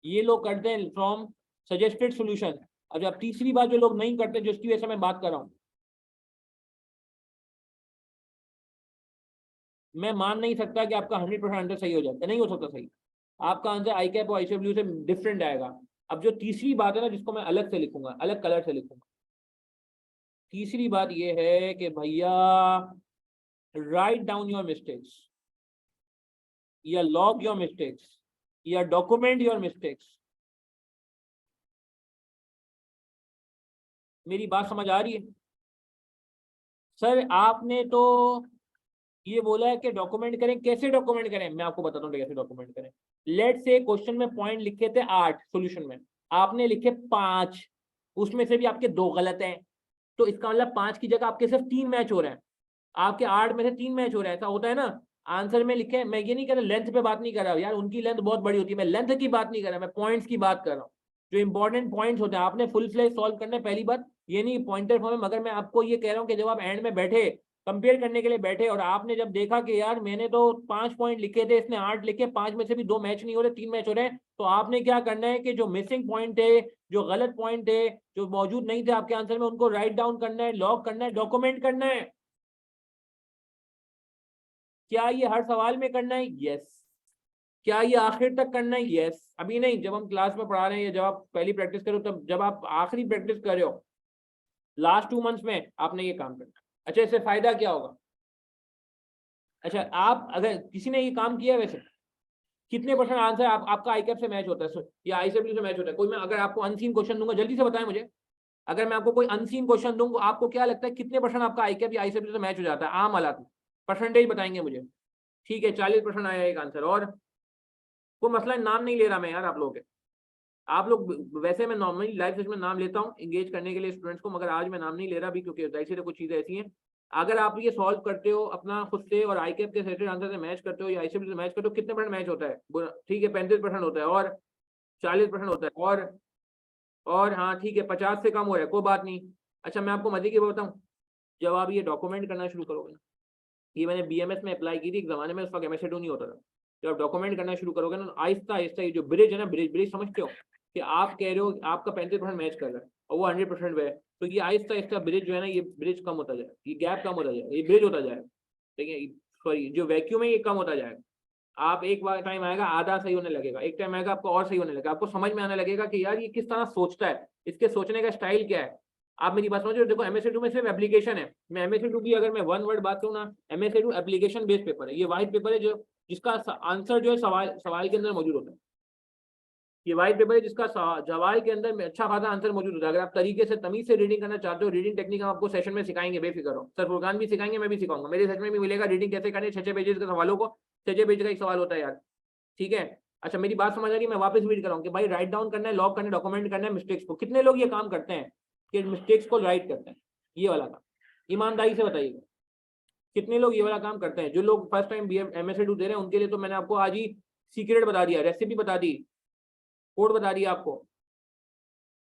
A: ये लोग करते हैं फ्रॉम सजेस्टेड सॉल्यूशन। अब जब तीसरी बात जो लोग नहीं करते, जिसकी वजह से मैं बात कर रहा हूँ, मैं मान नहीं सकता कि आपका 100% आंसर सही हो जाता, नहीं हो सकता सही। आपका आंसर आई कैप और ICW से डिफरेंट आएगा। अब जो तीसरी बात है ना, जिसको मैं अलग से लिखूंगा, अलग कलर से लिखूंगा, तीसरी बात ये है कि भैया राइट डाउन योर मिस्टेक्स, या लॉग योर मिस्टेक्स, या डॉक्यूमेंट योर मिस्टेक्स। मेरी बात समझ आ रही है? सर आपने तो ये बोला है कि डॉक्यूमेंट करें, कैसे डॉक्यूमेंट करें? मैं आपको बताता हूँ कैसे डॉक्यूमेंट करें। लेट से क्वेश्चन में पॉइंट लिखे थे 8, सॉल्यूशन में आपने लिखे 5, उसमें से भी आपके 2 गलत हैं, तो इसका मतलब 5 की जगह आपके सिर्फ 3 मैच हो रहे हैं, आपके 8 में से 3 मैच हो रहे हैं। ऐसा होता है ना? आंसर में लिखे, मैं ये नहीं कह रहा, लेंथ पे बात नहीं कर रहा यार, उनकी लेंथ बहुत बड़ी होती है, मैं लेंथ की बात नहीं कर रहा, मैं पॉइंट्स की बात कर रहा हूँ। जो इंपॉर्टेंट पॉइंट्स होते हैं आपने फुल फ्लेज सॉल्व करना है, पहली बात ये नहीं पॉइंटर फॉर्म में। मगर मैं आपको ये कह रहा हूँ कि जब आप एंड में बैठे, कंपेयर करने के लिए बैठे, और आपने जब देखा कि यार मैंने तो 5 पॉइंट लिखे थे, इसने 8 लिखे, 5 में से भी 2 मैच नहीं हो रहे, 3 मैच हो रहे हैं, तो आपने क्या करना है कि जो मिसिंग पॉइंट थे, जो गलत पॉइंट थे, जो मौजूद नहीं थे आपके आंसर में, उनको राइट डाउन करना है, लॉग करना है, डॉक्यूमेंट करना है। क्या ये हर सवाल में करना है? यस। क्या ये आखिर तक करना है? यस। अभी नहीं, जब हम क्लास में पढ़ा रहे हैं या जब आप पहली प्रैक्टिस करो, तब जब आप आखिरी प्रैक्टिस कर रहे हो लास्ट 2 मंथ्स में, आपने ये काम करना। अच्छा, इससे फायदा क्या होगा? अच्छा, आप अगर किसी ने ये काम किया, वैसे कितने % आंसर आपका आईकैप से मैच होता है या ICW से मैच होता है? कोई, मैं अगर आपको अनसीन क्वेश्चन दूंगा, जल्दी से बताएं मुझे, अगर मैं आपको कोई अनसीन क्वेश्चन दूंगा, आपको क्या लगता है कितने % आपका आईकैप या ICW से मैच हो जाता है आम हालात में? परसेंटेज बताएंगे मुझे। ठीक है, 40% आया एक आंसर। और कोई मसला, नाम नहीं ले रहा मैं यार आप लोगों के, आप लोग वैसे मैं नॉर्मली लाइव सेशन में नाम लेता हूँ एंगेज करने के लिए स्टूडेंट्स को, मगर आज मैं नाम नहीं ले रहा भी, क्योंकि जाहिर सी कुछ चीज़ें ऐसी हैं। अगर आप ये सॉल्व करते हो अपना खुद से और आईकैप के सेटेड आंसर से मैच करते हो या ICW से मैच करते हो, कितने % मैच होता है? ठीक है, 35% होता है, और 40% होता है, और हाँ ठीक है, 50 से कम हो रहा है, कोई बात नहीं। अच्छा, मैं आपको मजे की बात बताऊँ, जब आप ये डॉक्यूमेंट करना शुरू करोगे ना, ये मैंने BMS में अप्लाई की थी एक ज़माने में, उस वक्त MSCQ नहीं होता था। जब आप डॉक्यूमेंट करना शुरू करोगे ना, आहिस्ता आहिस्ता ये जो ब्रिज है ना, ब्रिज समझते हो कि आप कह रहे हो आपका 35% मैच कर रहा है और वो 100% है, तो ये आहिस्ता आहिस्ता ब्रिज जो है ना, ये ब्रिज कम होता जाएगा, ये गैप कम होता जाएगा, ये ब्रिज होता जाएगा, ठीक है? सॉरी, जो वैक्यूम है ये कम होता जाएगा। आप एक बार टाइम आएगा आधा सही होने लगेगा, एक टाइम आएगा आपको और सही होने लगेगा, आपको समझ में आने लगेगा कि यार ये किस तरह सोचता है, इसके सोचने का स्टाइल क्या है। आप मेरी बात समझ रहे हो? देखो, MSCQ में सिर्फ एप्लीकेशन है, मैं MSCQ की अगर मैं 1 वर्ड बात करूँ ना, MSCQ एप्लीकेशन बेस्ड पेपर है, ये वाइट पेपर है जो जिसका आंसर जो है सवाल के अंदर मौजूद होता है। ये वाइट पेपर है जिसका सवाल के अंदर में अच्छा खासा आंसर मौजूद होता है। अगर आप तरीके से तमीज से रीडिंग करना चाहते हो, रीडिंग टेक्निक हम आपको सेशन में सिखाएंगे, बेफिक्र हो। सर फुरकान भी सिखाएंगे, मैं भी सिखाऊंगा, मेरे सेशन में भी मिलेगा रीडिंग कैसे करनी है। 6 पेजेस के सवालों को, 6 पेज का एक सवाल होता है यार, ठीक है। अच्छा मेरी बात समझ आ रही है, मैं वापस रीड कराऊँ कि भाई राइट डाउन करना है, लॉग करना है, डॉक्यूमेंट करना है मिस्टेक्स को। कितने लोग ये काम करते हैं कि मिस्टेक्स को राइट करते हैं, ये वाला काम? ईमानदारी से बताइएगा कितने लोग ये वाला काम करते हैं? जो लोग फर्स्ट टाइम MSc2 दे रहे हैं उनके लिए तो मैंने आपको आज ही सीक्रेट बता दिया, रेसिपी बता दी, कोड बता दिया आपको,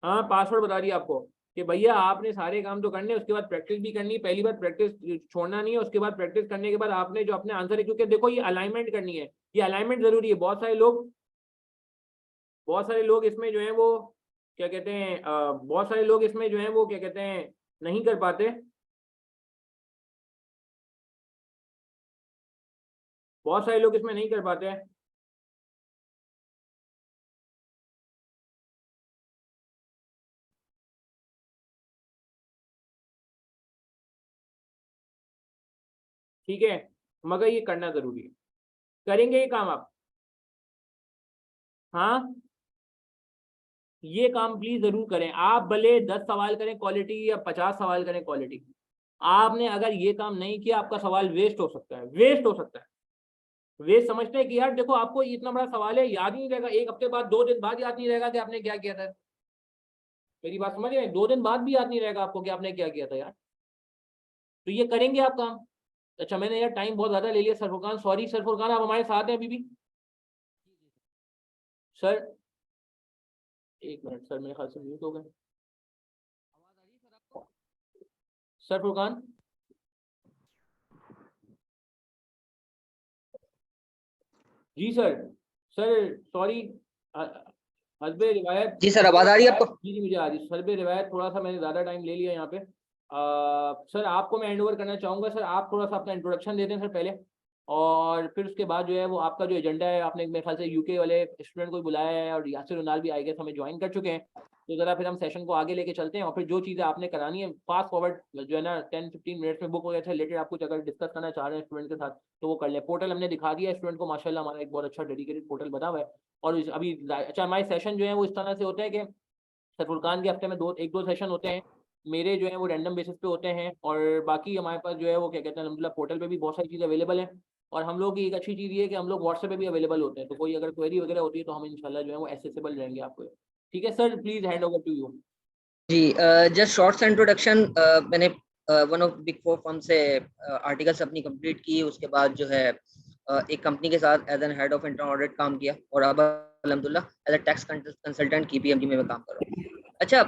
A: हाँ पासवर्ड बता दिया आपको कि भैया आपने सारे काम तो करने, उसके बाद प्रैक्टिस भी करनी है। पहली बार प्रैक्टिस छोड़ना नहीं है, उसके बाद प्रैक्टिस करने के बाद आपने जो अपने आंसर है, क्योंकि देखो ये अलाइनमेंट करनी है, ये अलाइनमेंट जरूरी है। बहुत सारे लोग इसमें जो है वो क्या कहते हैं, बहुत सारे लोग इसमें जो है वो क्या कहते हैं नहीं कर पाते। बहुत सारे लोग इसमें नहीं कर पाते हैं। ठीक है, मगर ये करना जरूरी है। करेंगे ये काम आप? हाँ ये काम प्लीज जरूर करें आप, भले 10 सवाल करें क्वालिटी या 50 सवाल करें क्वालिटी। आपने अगर ये काम नहीं किया आपका सवाल वेस्ट हो सकता है, वेस्ट हो सकता है। वेस्ट समझते हैं कि यार देखो आपको इतना बड़ा सवाल है, याद ही नहीं रहेगा, एक हफ्ते बाद 2 दिन बाद याद नहीं रहेगा कि आपने क्या किया था। मेरी बात समझ रहे हैं? 2 दिन बाद भी याद नहीं रहेगा आपको कि आपने क्या किया था यार। तो ये करेंगे आप काम? अच्छा मैंने यार टाइम बहुत ज्यादा ले लिया sir Furqan, sorry sir Furqan, आप हमारे साथ हैं अभी भी? सर एक मिनट सर, मेरे ख्याल से म्यूट हो गए सर फुरकान। जी सर, सर सॉरी, हस्बे रिवायत।
B: जी सर, आवाज आ रही है आपको?
A: जी जी मुझे आ रही है। हस्बे रिवायत थोड़ा सा मैंने ज़्यादा टाइम ले लिया यहाँ पे। सर आपको मैं हैंड ओवर करना चाहूँगा। सर आप थोड़ा सा अपना इंट्रोडक्शन दे दें सर पहले, और फिर उसके बाद जो है वो आपका जो एजेंडा है, आपने मेरे ख्याल से यूके वाले स्टूडेंट को बुलाया है और यासिर उनाल भी आई गेस हमें ज्वाइन कर चुके हैं। तो ज़रा फिर हम सेशन को आगे लेके चलते हैं, और फिर जो चीज़ें आपने करानी है फास्ट फॉरवर्ड जो है ना 10-15 मिनट्स में बुक वगैरह से रिलेटेड आपको अगर डिस्कस करना चाह रहे हैं स्टूडेंट के साथ तो वो कर लें। पोर्टल हमने दिखा दिया स्टूडेंट को, माशाल्लाह हमारा एक बहुत अच्छा डेडिकेटेड पोर्टल बना हुआ है। और अभी अच्छा हमारे सेशन जो है वो इस तरह से होते हैं कि सर फुरकान के हफ्ते में 1-2 सेशन होते हैं, मेरे जो है वो रैंडम बेसिस पे होते हैं, और बाकी हमारे पास जो है वो क्या कहते हैं अल्हम्दुलिल्लाह पोर्टल पे भी बहुत सारी चीज़ें अवेलेबल हैं। और हम लोग की एक अच्छी चीज़ ये है कि हम लोग व्हाट्सएप पे भी अवेलेबल होते हैं, तो कोई अगर क्वेरी वगैरह होती है तो हम इंशाल्लाह जो है वो एक्सेसिबल रहेंगे आपको। ठीक है sir, please hand over to you.
B: जी, जस्ट शॉर्ट इंट्रोडक्शन। मैंने one of big four firm से आर्टिकल्स अपनी कंप्लीट की, उसके बाद जो है एक कंपनी के साथ as an head of internal audit काम किया, और अब अल्हम्दुलिल्लाह as a tax consultant KPMG में मैं काम कर रहा हूँ। अच्छा,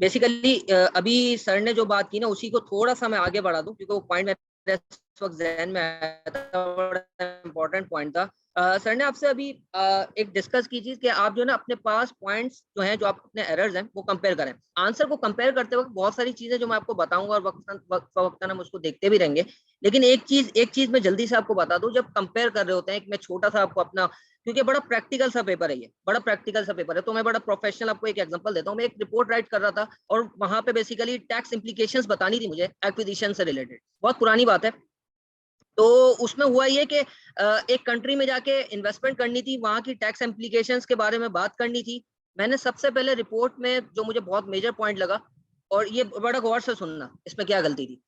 B: बेसिकली अभी सर ने जो बात की ना उसी को थोड़ा सा मैं आगे बढ़ा दूं, क्योंकि वो पॉइंट मेरे इस वक्त जहन में आया था, बड़ा इंपॉर्टेंट पॉइंट था। सर ने आपसे अभी एक डिस्कस की चीज कि आप जो ना अपने पास पॉइंट्स जो हैं, जो आप अपने एरर्स हैं वो कंपेयर करें। आंसर को कंपेयर करते वक्त बहुत सारी चीजें जो मैं आपको बताऊंगा और वक्त हम उसको देखते भी रहेंगे, लेकिन एक चीज मैं जल्दी से आपको बता दूं। जब कंपेयर कर रहे होते हैं, एक मैं छोटा सा आपको अपना, क्योंकि बड़ा प्रैक्टिकल सा पेपर है, ये बड़ा प्रैक्टिकल सा पेपर है, तो मैं बड़ा प्रोफेशनल आपको एक एग्जांपल देता हूँ। मैं एक रिपोर्ट राइट कर रहा था और वहां पे बेसिकली टैक्स इंप्लीकेशंस बतानी थी मुझे एक्विजिशन से रिलेटेड, बहुत पुरानी बात है। तो उसमें हुआ ये कि एक कंट्री में जाके इन्वेस्टमेंट करनी थी, वहां की टैक्स इम्प्लीकेशंस के बारे में बात करनी थी। मैंने सबसे पहले रिपोर्ट में जो मुझे बहुत मेजर पॉइंट लगा, और ये बड़ा गौर से सुनना इसमें क्या गलती थी,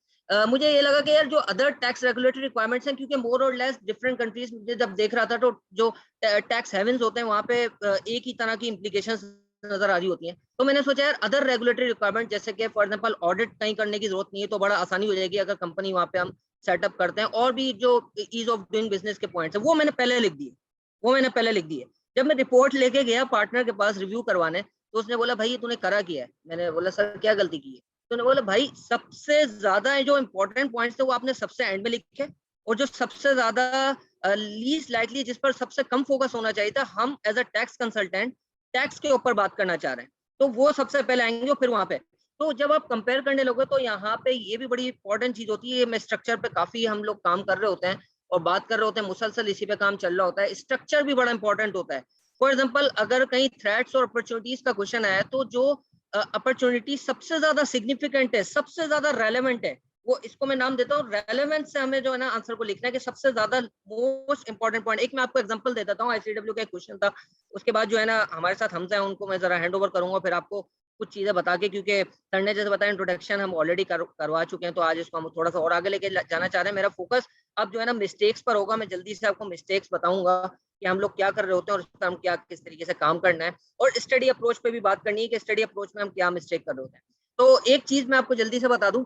B: मुझे ये लगा कि यार जो अदर टैक्स रेगुलेटरी रिक्वायरमेंट्स हैं, क्योंकि मोर और लेस डिफरेंट कंट्रीज में जब देख रहा था तो जो टैक्स हेवन्स होते हैं वहां पे एक ही तरह की इम्प्लीकेशंस नजर आ रही होती हैं। तो मैंने सोचा यार अदर रेगुलेटरी रिक्वायरमेंट, जैसे कि फॉर एग्जांपल ऑडिट कहीं करने की जरूरत नहीं है, तो बड़ा आसानी हो जाएगी अगर कंपनी वहां पे हम सेटअप करते हैं, और भी जो ईज ऑफ डूइंग बिजनेस के पॉइंट्स है वो मैंने पहले लिख दिए, जब मैं रिपोर्ट लेके गया पार्टनर के पास रिव्यू करवाने, तो उसने बोला भाई ये तूने करा किया है। मैंने बोला सर क्या गलती की है? तो उन्होंने बोला भाई सबसे ज्यादा जो इंपॉर्टेंट पॉइंट्स थे वो आपने सबसे एंड में लिखे, और जो सबसे ज्यादा लीस्ट लाइकली, जिस पर सबसे कम फोकस होना चाहिए था, हम as a tax consultant tax के ऊपर बात करना चाह रहे हैं, तो वो सबसे पहले आएंगे और फिर वहां पे। तो जब आप कंपेयर करने लोगे तो यहाँ पे ये भी बड़ी इंपॉर्टेंट चीज होती है। मैं स्ट्रक्चर पे काफी हम लोग काम कर रहे होते हैं और बात कर रहे होते हैं, मुसलसल इसी पे काम चल रहा होता है। स्ट्रक्चर भी बड़ा इंपॉर्टेंट होता है। फॉर एग्जाम्पल अगर कहीं थ्रेट्स और अपॉर्चुनिटीज का क्वेश्चन आया, तो जो अपॉर्चुनिटी सबसे ज्यादा सिग्निफिकेंट है, सबसे ज्यादा रेलेवेंट है, वो इसको मैं नाम देता हूँ रेलेवेंस से हमें जो है ना आंसर को लिखना है कि सबसे ज्यादा मोस्ट इंपॉर्टेंट पॉइंट। एक मैं आपको एग्जांपल दे देता हूँ, आईसीडब्ल्यू का एक क्वेश्चन था, उसके बाद जो है ना हमारे साथ हमजा है, उनको मैं जरा हैंड ओवर करूंगा फिर आपको कुछ चीजें बता के, क्योंकि सर ने जैसे बताया इंट्रोडक्शन हम ऑलरेडी करवा चुके हैं, तो आज इसको हम थोड़ा सा और आगे लेके जाना चाह रहे हैं। मेरा फोकस अब जो है ना मिस्टेक्स पर होगा, मैं जल्दी से आपको मिस्टेक्स बताऊंगा कि हम लोग क्या कर रहे होते हैं और उस पर हम क्या किस तरीके से काम करना है, और स्टडी अप्रोच पे भी बात करनी है कि स्टडी अप्रोच में हम क्या मिस्टेक कर रहे होते हैं। तो एक चीज मैं आपको जल्दी से बता दूं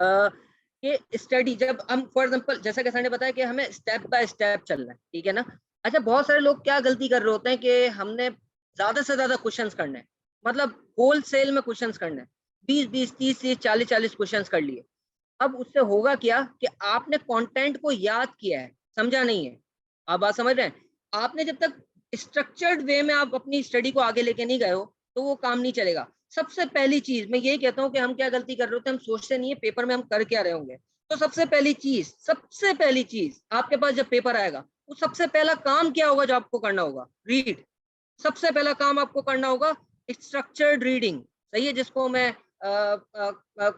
B: कि स्टडी जब हम फॉर एग्जांपल जैसा कि सर ने बताया कि हमें स्टेप बाय स्टेप चलना है, ठीक है ना। अच्छा, बहुत सारे लोग क्या गलती कर रहे होते हैं कि हमने ज्यादा से ज्यादा क्वेश्चंस करने हैं, मतलब होल सेल में क्वेश्चंस करने हैं, 20 20 30 40 40 क्वेश्चंस कर लिए। अब उससे होगा क्या कि आपने कंटेंट को याद किया है, समझा नहीं है। आप बात समझ रहे हैं? आपने जब तक स्ट्रक्चर्ड वे में आप अपनी स्टडी को आगे लेके नहीं गए हो तो वो काम नहीं चलेगा। सबसे पहली चीज मैं यही कहता हूँ कि हम क्या गलती कर रहे होते हैं, हम सोचते नहीं है पेपर में हम कर क्या रहे होंगे। तो सबसे पहली चीज आपके पास जब पेपर आएगा, वो सबसे पहला काम क्या होगा जो आपको करना होगा? रीड। सबसे पहला काम आपको करना होगा स्ट्रक्चर्ड रीडिंग, सही है, जिसको मैं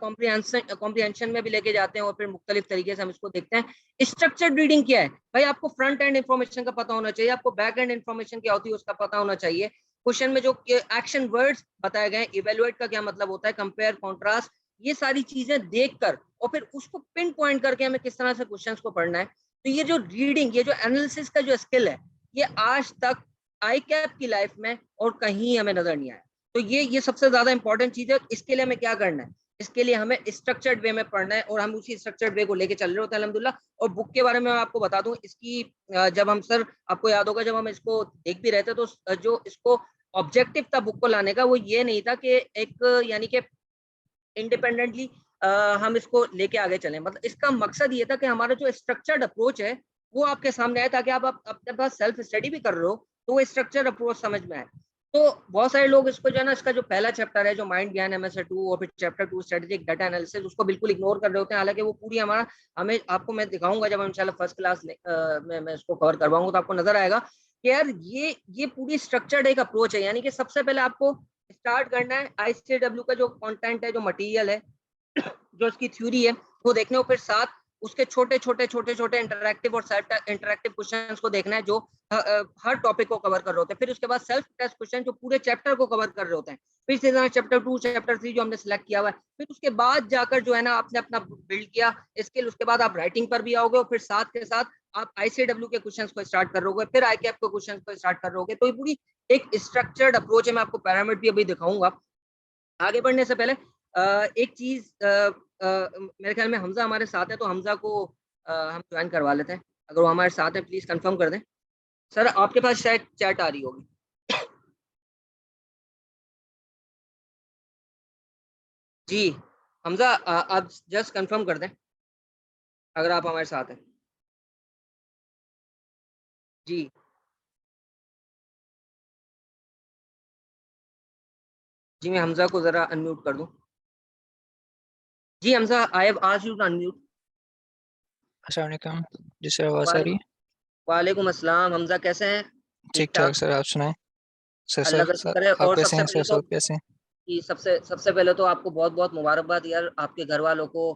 B: कॉम्प्रिहेंशन में भी लेके जाते हैं और फिर मुख्तलिफ तरीके से हम इसको देखते हैं। स्ट्रक्चर्ड रीडिंग क्या है भाई? आपको फ्रंट एंड इन्फॉर्मेशन का पता होना चाहिए, आपको बैक एंड इन्फॉर्मेशन क्या होती है उसका पता होना चाहिए। क्वेश्चन में जो एक्शन वर्ड्स बताए गए, इवेलुएट का क्या मतलब होता है, कंपेयर, कॉन्ट्रास्ट, ये सारी चीजें देखकर और फिर उसको पिन पॉइंट करके हमें किस तरह से क्वेश्चंस को पढ़ना है। तो ये जो रीडिंग, ये जो एनालिसिस का जो स्किल है, ये आज तक आई कैप की लाइफ में और कहीं हमें नजर नहीं आया। तो ये सबसे ज्यादा इंपॉर्टेंट चीज है। इसके लिए हमें क्या करना है? इसके लिए हमें स्ट्रक्चर्ड वे में पढ़ना है और हम उसी स्ट्रक्चर्ड वे को लेके चल रहे होते हैं अल्हम्दुलिल्लाह। और बुक के बारे में मैं आपको बता दूं, इसकी जब हम सर आपको याद होगा जब हम इसको देख भी रहे थे तो जो इसको ऑब्जेक्टिव था बुक को लाने का, वो ये नहीं था कि एक यानी कि इंडिपेंडेंटली हम इसको लेके आगे चलें। मतलब इसका मकसद ये था कि हमारा जो स्ट्रक्चर्ड अप्रोच है वो आपके सामने आए, ताकि आप अपने पास सेल्फ स्टडी भी कर रहे हो तो वो स्ट्रक्चर्ड अप्रोच समझ में आए। तो बहुत सारे लोग इसको जो है ना, इसका जो पहला चैप्टर है जो माइंड ज्ञान MSA 2 और फिर चैप्टर 2 स्ट्रेटेजिक डाटा एनालिसिस, उसको बिल्कुल इग्नोर कर रहे होते हैं। हालांकि वो पूरी हमारा हमें आपको मैं दिखाऊंगा जब हम इंशाल्लाह फर्स्ट क्लास में मैं इसको कवर करवाऊंगा तो आपको नजर आएगा कि यार ये पूरी स्ट्रक्चर्ड एक अप्रोच है। यानी कि सबसे पहले आपको स्टार्ट करना है ICW का जो कंटेंट है, जो मटेरियल है, जो इसकी थ्योरी है वो देखने, और फिर साथ उसके छोटे छोटे इंटरैक्टिव और सेल्फ इंटरैक्टिव क्वेश्चंस को देखना है जो हर टॉपिक को कवर कर रहे होते हैं। फिर उसके बाद सेल्फ टेस्ट क्वेश्चन जो पूरे चैप्टर को कवर कर रहे होते हैं। फिर से चैप्टर 2 चैप्टर 3 जो हमने सिलेक्ट किया हुआ है, फिर उसके बाद जाकर जो है ना आपने अपना बिल्ड किया स्किल, उसके बाद आप राइटिंग पर भी आओगे और फिर साथ के साथ आप ICW के क्वेश्चंस को स्टार्ट कर रहे फिर ICAP के क्वेश्चंस को स्टार्ट कर रहे तो ये पूरी एक स्ट्रक्चर्ड अप्रोच है। मैं आपको पैरामिड भी अभी दिखाऊंगा। आगे बढ़ने से पहले एक चीज मेरे ख्याल में हमजा हमारे साथ है, तो हमजा को हम ज्वाइन करवा लेते हैं। अगर वो हमारे साथ है प्लीज कंफर्म कर दें। सर आपके पास शायद चैट आ रही होगी। जी हमजा, आप जस्ट कंफर्म कर दें अगर आप हमारे साथ हैं। जी जी मैं हमजा को जरा अनम्यूट कर दूं। जी Hamza, I have asked you to unmute.
C: अस्सलाम वालेकुम। जी सर, आवाज़ आ रही है?
B: वालेकुम अस्सलाम। हमजा कैसे हैं? ठीक
C: ठीक ठाक
B: ठाक,
C: सर, आप सुनाएं। सर
B: अल्लाह
C: सर,
B: का
C: सर
B: शुक्र है।
C: आप
B: और
C: कैसे
B: सबसे
C: हैं? सर
B: पहले तो
C: सब कैसे हैं?
B: कि सबसे सबसे पहले तो आपको बहुत बहुत मुबारकबाद यार, आपके घर वालों को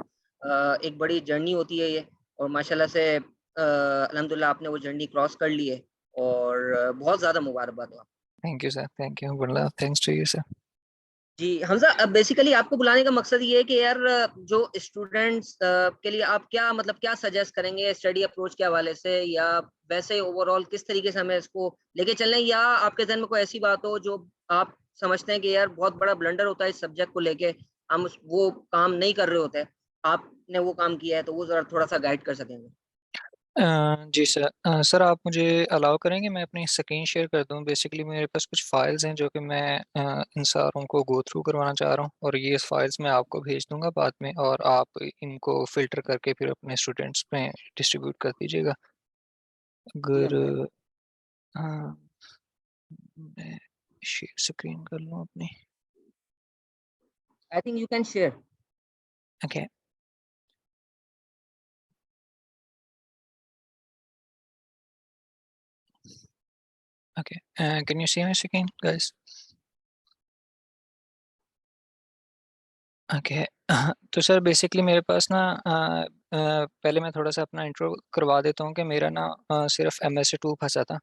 B: एक बड़ी जर्नी होती है ये, और माशाल्लाह से अल्हम्दुलिल्लाह आपने वो जर्नी क्रॉस कर ली है, और बहुत ज़्यादा मुबारकबाद हो।
C: Thank you sir, thank you बल्ला, थैंक्स टू यू सर।
B: जी हमजा, अब बेसिकली आपको बुलाने का मकसद ये है कि यार जो स्टूडेंट्स के लिए आप क्या मतलब क्या सजेस्ट करेंगे स्टडी अप्रोच के हवाले से, या वैसे ओवरऑल किस तरीके से हमें इसको लेके चलना है, या आपके जहन में कोई ऐसी बात हो जो आप समझते हैं कि यार बहुत बड़ा ब्लंडर होता है इस सब्जेक्ट को लेके, हम वो काम नहीं कर रहे होते, आपने वो काम किया है, तो वो जरा थोड़ा सा गाइड कर सकेंगे।
C: जी सर, सर आप मुझे अलाउ करेंगे मैं अपनी स्क्रीन शेयर कर दूं? बेसिकली मेरे पास कुछ फाइल्स हैं जो कि मैं इन सारों को गो थ्रू करवाना चाह रहा हूं, और ये फाइल्स मैं आपको भेज दूंगा बाद में, और आप इनको फिल्टर करके फिर अपने स्टूडेंट्स में डिस्ट्रीब्यूट कर दीजिएगा।
B: जी
C: अगर
B: हमजा,
C: मैं शेयर स्क्रीन कर लूं अपनी।
B: I think you can share.
C: Okay, okay. Can you see my screen, guys? Okay. तो सर बेसिकली मेरे पास ना पहले मैं थोड़ा सा अपना इंट्रो करवा देता हूँ कि मेरा ना सिर्फ MS2 फंसा था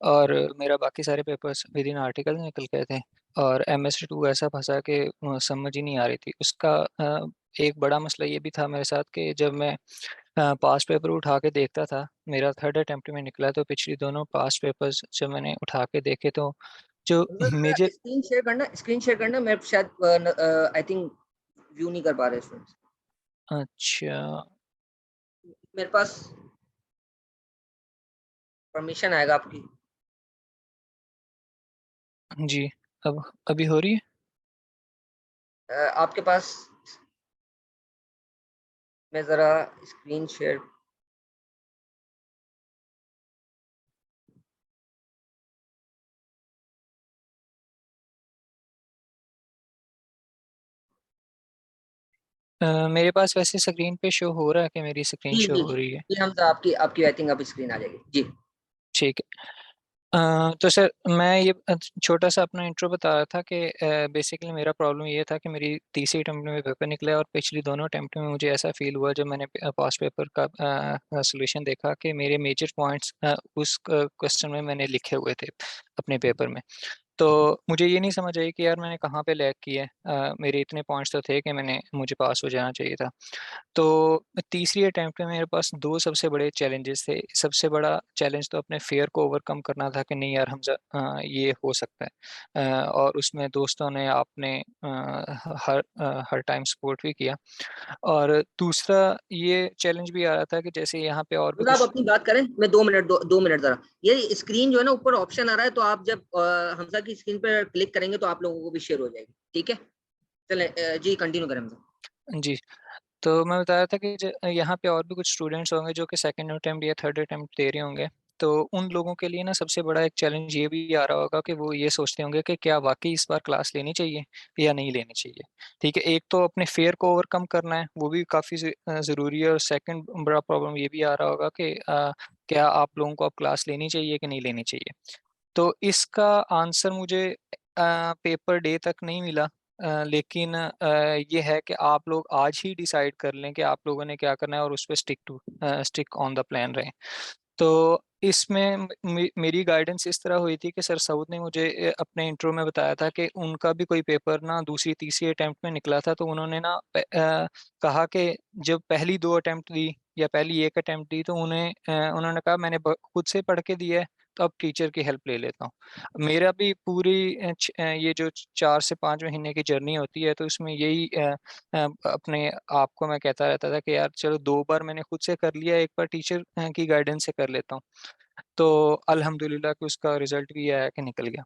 C: और मेरा बाकी सारे पेपर्स विद इन आर्टिकल निकल गए थे। और MS2 ऐसा फंसा कि समझ ही नहीं आ रही थी उसका। एक बड़ा मसला ये भी था मेरे साथ कि जब मैं पास्ट पेपर उठा के देखता था, मेरा थर्ड अटेम्प्ट में निकला, तो पिछली दोनों पास्ट पेपर्स जब मैंने उठा के देखे तो जो मेजर।
B: स्क्रीन शेयर करना, मैं शायद आई थिंक व्यू नहीं कर पा रहे स्टूडेंट्स।
C: अच्छा
B: मेरे पास परमिशन आएगा आपकी?
C: जी, अब अभी हो रही है।
B: आपके पास, मैं जरा स्क्रीन शेयर।
C: मेरे पास वैसे स्क्रीन पे शो हो रहा है कि मेरी स्क्रीन
B: जी
C: शो
B: जी
C: हो रही है।
B: जी, हम आपकी आपकी आई थिंक अब स्क्रीन आ जाएगी जी।
C: ठीक है। तो सर मैं ये छोटा सा अपना इंट्रो बता रहा था कि बेसिकली मेरा प्रॉब्लम ये था कि मेरी तीसरी अटेम्प्ट में पेपर निकला और पिछली दोनों अटेम्प्ट में मुझे ऐसा फील हुआ जब मैंने पास्ट पेपर का सोल्यूशन देखा कि मेरे मेजर पॉइंट्स उस क्वेश्चन में मैंने लिखे हुए थे अपने पेपर में। तो मुझे ये नहीं समझ आई कि यार मैंने कहाँ पे लैग किया है। मेरे इतने पॉइंट्स तो थे कि मुझे पास हो जाना चाहिए था। तो तीसरी अटेम्प्ट में मेरे पास दो सबसे बड़े चैलेंजेस थे। सबसे बड़ा चैलेंज तो अपने फेयर को ओवरकम करना था कि नहीं यार हमजा ये हो सकता है। और उसमें दोस्तों ने आपने हर टाइम सपोर्ट भी किया। और दूसरा ये चैलेंज भी आ रहा था कि जैसे यहाँ पे और भी
B: मतलब आप
C: कुछ।
B: अपनी बात करें, मैं 2 मिनट, 2 मिनट जरा। ये स्क्रीन जो है ना, ऊपर ऑप्शन आ रहा है, तो आप जब हमजा की स्क्रीन पर क्लिक करेंगे तो आप लोगों को भी शेयर हो जाएगी, ठीक है? चलें, जी कंटिन्यू करें हमजा।
C: जी, तो मैं बता रहा था कि यहाँ पे और भी कुछ स्टूडेंट्स होंगे जो कि सेकंड अटेम्प्ट या थर्ड अटेम्प्ट दे रहे होंगे। तो उन लोगों के लिए ना सबसे बड़ा एक चैलेंज ये भी आ रहा होगा कि वो ये सोचते होंगे कि क्या वाकई इस बार क्लास लेनी चाहिए या नहीं लेनी चाहिए। ठीक है, एक तो अपने फेयर को ओवरकम करना है, वो भी काफ़ी ज़रूरी है। और सेकंड बड़ा प्रॉब्लम ये भी आ रहा होगा कि क्या आप लोगों को अब क्लास लेनी चाहिए कि नहीं लेनी चाहिए। तो इसका आंसर मुझे पेपर डे तक नहीं मिला। लेकिन ये है कि आप लोग आज ही डिसाइड कर लें कि आप लोगों ने क्या करना है और उस पे स्टिक ऑन द प्लान रहें। तो इसमें मेरी गाइडेंस इस तरह हुई थी कि सर सऊद ने मुझे अपने इंट्रो में बताया था कि उनका भी कोई पेपर ना दूसरी तीसरी अटेम्प्ट में निकला था। तो उन्होंने ना कहा कि जब पहली दो अटेम्प्ट दी या पहली एक अटेम्प्ट दी तो उन्होंने कहा मैंने खुद से पढ़ के दिया है, तो अब टीचर की हेल्प ले लेता हूँ। मेरा भी पूरी ये जो 4 से 5 महीने की जर्नी होती है तो इसमें यही अपने आप को मैं कहता रहता था कि यार चलो 2 बार मैंने खुद से कर लिया, एक बार टीचर की गाइडेंस से कर लेता हूँ। तो अल्हम्दुलिल्लाह कि उसका रिजल्ट भी आया कि निकल गया।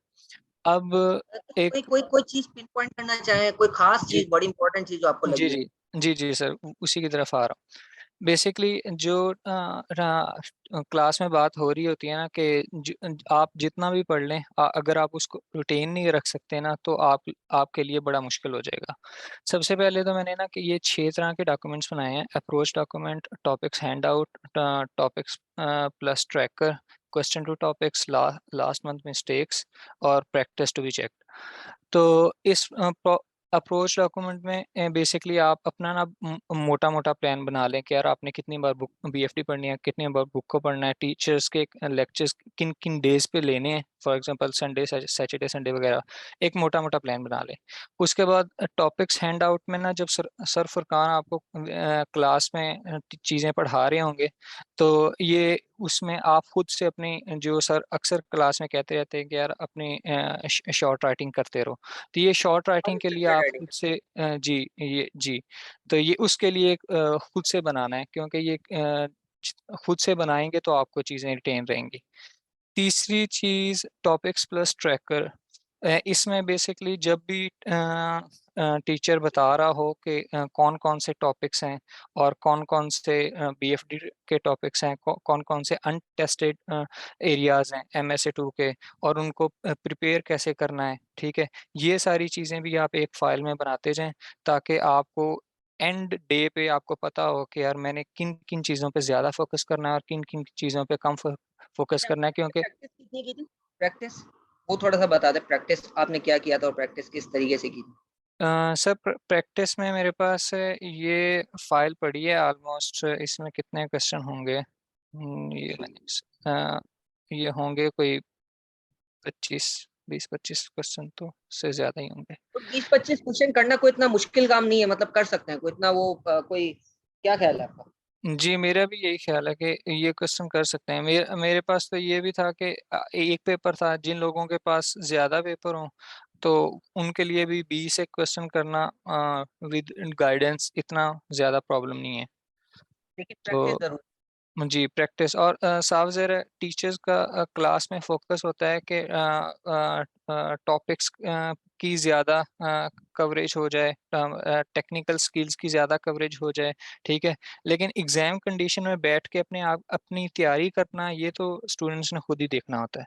C: अब
B: कोई
C: एक।
B: कोई कोई चीज पिन पॉइंट करना चाहे, कोई खास
C: जी
B: चीज, बड़ी इंपॉर्टेंट चीज जो आपको
C: जी
B: लगी?
C: जी जी जी सर, उसी की तरफ आ रहा हूँ। बेसिकली जो क्लास में बात हो रही होती है ना कि आप जितना भी पढ़ लें, अगर आप उसको रिटेन नहीं रख सकते ना तो आपके लिए बड़ा मुश्किल हो जाएगा। सबसे पहले तो मैंने ना कि ये 6 तरह के डॉक्यूमेंट्स बनाए हैं: approach document, topics hand out, topics plus tracker, question to topics, last month mistakes और प्रैक्टिस टू बी चेक्ड। तो इस अप्रोच डॉक्यूमेंट में बेसिकली आप अपना ना मोटा मोटा प्लान बना लें कि यार आपने कितनी बार बुक BFD पढ़नी है, कितनी बार बुक को पढ़ना है, टीचर्स के लेक्चर्स किन किन डेज पे लेने हैं, for example Sunday, Saturday, Sunday वगैरह। एक मोटा मोटा प्लान बना लें। उसके बाद टॉपिक्स हैंड आउट में ना जब सर फुरकान आपको क्लास में चीज़ें पढ़ा रहे होंगे तो ये उसमें आप खुद से अपनी, जो सर अक्सर क्लास में कहते रहते हैं कि यार अपनी शॉर्ट राइटिंग करते रहो, तो ये शॉर्ट राइटिंग के लिए आप खुद से जी ये जी, तो ये उसके लिए खुद से बनाना है क्योंकि ये खुद से बनाएंगे तो आपको चीज़ें रिटेन रहेंगी। तीसरी चीज़ टॉपिक्स प्लस ट्रैकर। इसमें बेसिकली जब भी टीचर बता रहा हो कि कौन कौन से टॉपिक्स हैं और कौन कौन से BFD के टॉपिक्स हैं, कौन कौन से अनटेस्टेड एरियाज हैं MS2 के, और उनको प्रिपेयर कैसे करना है, ठीक है। ये सारी चीज़ें भी आप एक फाइल में बनाते जाएं ताकि आपको एंड डे पे आपको पता हो कि यार मैंने किन किन चीज़ों पे ज़्यादा फोकस करना है और किन किन चीज़ों पे कम फोकस करना है, क्योंकि
B: प्रैक्टिस कितनी की थी? प्रैक्टिस वो थोड़ा सा बता दे, प्रैक्टिस आपने क्या किया था और प्रैक्टिस किस तरीके से की थी?
C: सर प्रैक्टिस में मेरे पास ये फाइल पड़ी है ऑलमोस्ट, इसमें कितने क्वेश्चन होंगे? ये मैंने ये होंगे कोई 20-25 क्वेश्चन, तो उससे ज्यादा ही होंगे।
B: तो 20-25 क्वेश्चन करना कोई इतना मुश्किल काम नहीं है, मतलब कर सकते हैं, कोई इतना वो कोई, क्या ख्याल है आपका?
C: जी मेरा भी यही ख्याल है कि ये क्वेश्चन कर सकते हैं। मेरे मेरे पास तो ये भी था कि एक पेपर था, जिन लोगों के पास ज्यादा पेपर हो तो उनके लिए भी 20 एक क्वेश्चन करना विद गाइडेंस इतना ज्यादा प्रॉब्लम नहीं है।
B: लेकिन प्रैक्टिस
C: तो
B: जरूर।
C: जी प्रैक्टिस और साफ ज़रा टीचर्स का क्लास में फोकस होता है कि टॉपिक्स की ज़्यादा कवरेज हो जाए, टेक्निकल स्किल्स की ज़्यादा कवरेज हो जाए, ठीक है। लेकिन एग्ज़ाम कंडीशन में बैठ के अपने आप अपनी तैयारी करना, ये तो स्टूडेंट्स ने खुद ही देखना होता है।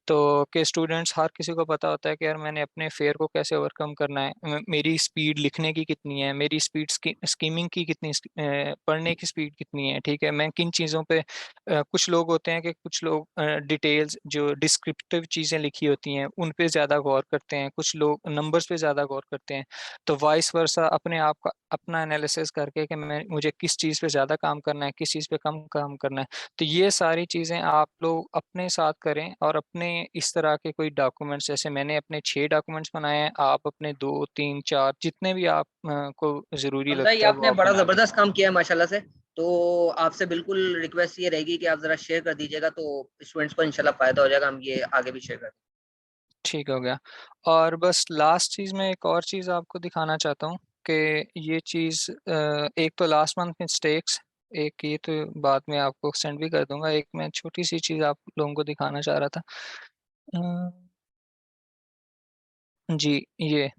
C: तो कि स्टूडेंट्स, हर किसी को पता होता है कि यार मैंने अपने फेयर को कैसे ओवरकम करना है, मेरी स्पीड लिखने की कितनी है, मेरी स्पीड स्कीमिंग की कितनी, पढ़ने की स्पीड कितनी है, ठीक है। मैं किन चीज़ों पे कुछ लोग होते हैं कि कुछ लोग डिटेल्स जो डिस्क्रिप्टिव चीज़ें लिखी होती हैं उन पे ज़्यादा गौर करते हैं, कुछ लोग नंबर्स पे ज़्यादा गौर करते हैं। तो वाइस वर्सा अपने आप का अपना एनालिसिस करके कि मुझे किस चीज़ पे ज़्यादा काम करना है, किस चीज़ पे कम काम करना है। तो ये सारी चीज़ें आप लोग अपने साथ करें और अपने इस तरह के कोई डॉक्यूमेंट्स, जैसे मैंने अपने 6 डॉक्यूमेंट्स बनाए हैं, आप अपने 2, 3, 4 जितने भी आप को ज़रूरी
B: हमजा, ये
C: लगता है वो
B: आपने
C: आप
B: बड़ा
C: बना लें।
B: जबरदस्त काम किया है माशाल्लाह से। तो आपसे बिल्कुल रिक्वेस्ट ये रहेगी कि आप जरा शेयर कर दीजिएगा, तो स्टूडेंट्स को इंशाल्लाह फायदा हो जाएगा, हम ये आगे भी शेयर कर देंगे।
C: ठीक हो गया। और बस लास्ट चीज़, मैं एक और चीज़ आपको दिखाना चाहता हूँ कि ये चीज़ एक तो लास्ट मंथ मिस्टेक्स, एक ये तो बाद में आपको सेंड भी कर दूँगा। एक मैं छोटी-सी चीज़ आप लोगों को दिखाना चाह रहा था। जी, ये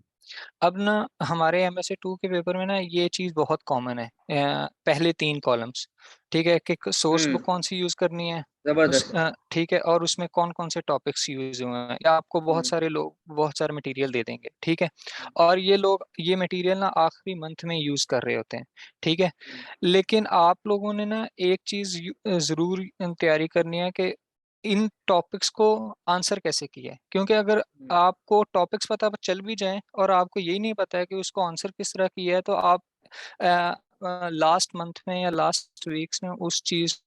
C: अब ना हमारे एमएसए 2 के पेपर में ना ये चीज़ बहुत कॉमन है। पहले 3 कॉलम्स, ठीक है, कि सोर्स बुक कौन सी यूज़ करनी है,
B: जबरदस्त।
C: ठीक है, और उसमें कौन-कौन से टॉपिक्स यूज़ हुए हैं, या आपको बहुत
B: हम्म,
C: सारे लोग बहुत सारा मटेरियल दे देंगे, ठीक है। और ये लोग ये मटेरियल ना आखिरी मंथ में यूज़ कर रहे होते हैं, ठीक है।
B: हम्म,
C: लेकिन आप लोगों ने ना एक चीज़ ज़रूर तैयारी करनी है कि इन टॉपिक्स को आंसर कैसे किया है, क्योंकि अगर
B: हम्म,
C: आपको टॉपिक्स पता चल भी जाएँ और आपको यही नहीं पता है कि उसको आंसर किस तरह किया है, तो आप लास्ट मंथ में या लास्ट वीक्स में उस चीज़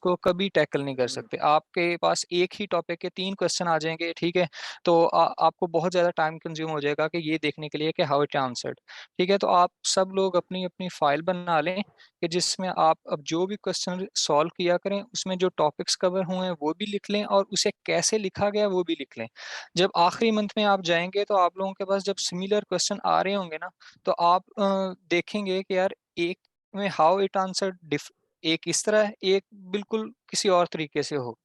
C: को कभी टैकल नहीं कर
B: हम्म,
C: सकते। आपके पास एक ही टॉपिक के 3 क्वेश्चन आ जाएँगे, ठीक है? तो आपको बहुत ज़्यादा टाइम कंज़्यूम हो जाएगा कि ये देखने के लिए कि हाउ इट आंसर्ड, ठीक है? तो आप सब लोग अपनी-अपनी फ़ाइल बना लें कि जिसमें आप अब जो भी क्वेश्चन सॉल्व किया करें, उसमें जो टॉपिक्स कवर हुए हैं वो भी लिख लें और उसे कैसे लिखा गया वो भी लिख लें। जब आखिरी मंथ में आप जाएँगे तो आप लोगों के पास जब सिमिलर क्वेश्चन आ रहे होंगे ना, तो आप देखेंगे कि यार एक में हाउ इट आंसर्ड एक इस तरह है, एक बिल्कुल किसी और तरीके से हो,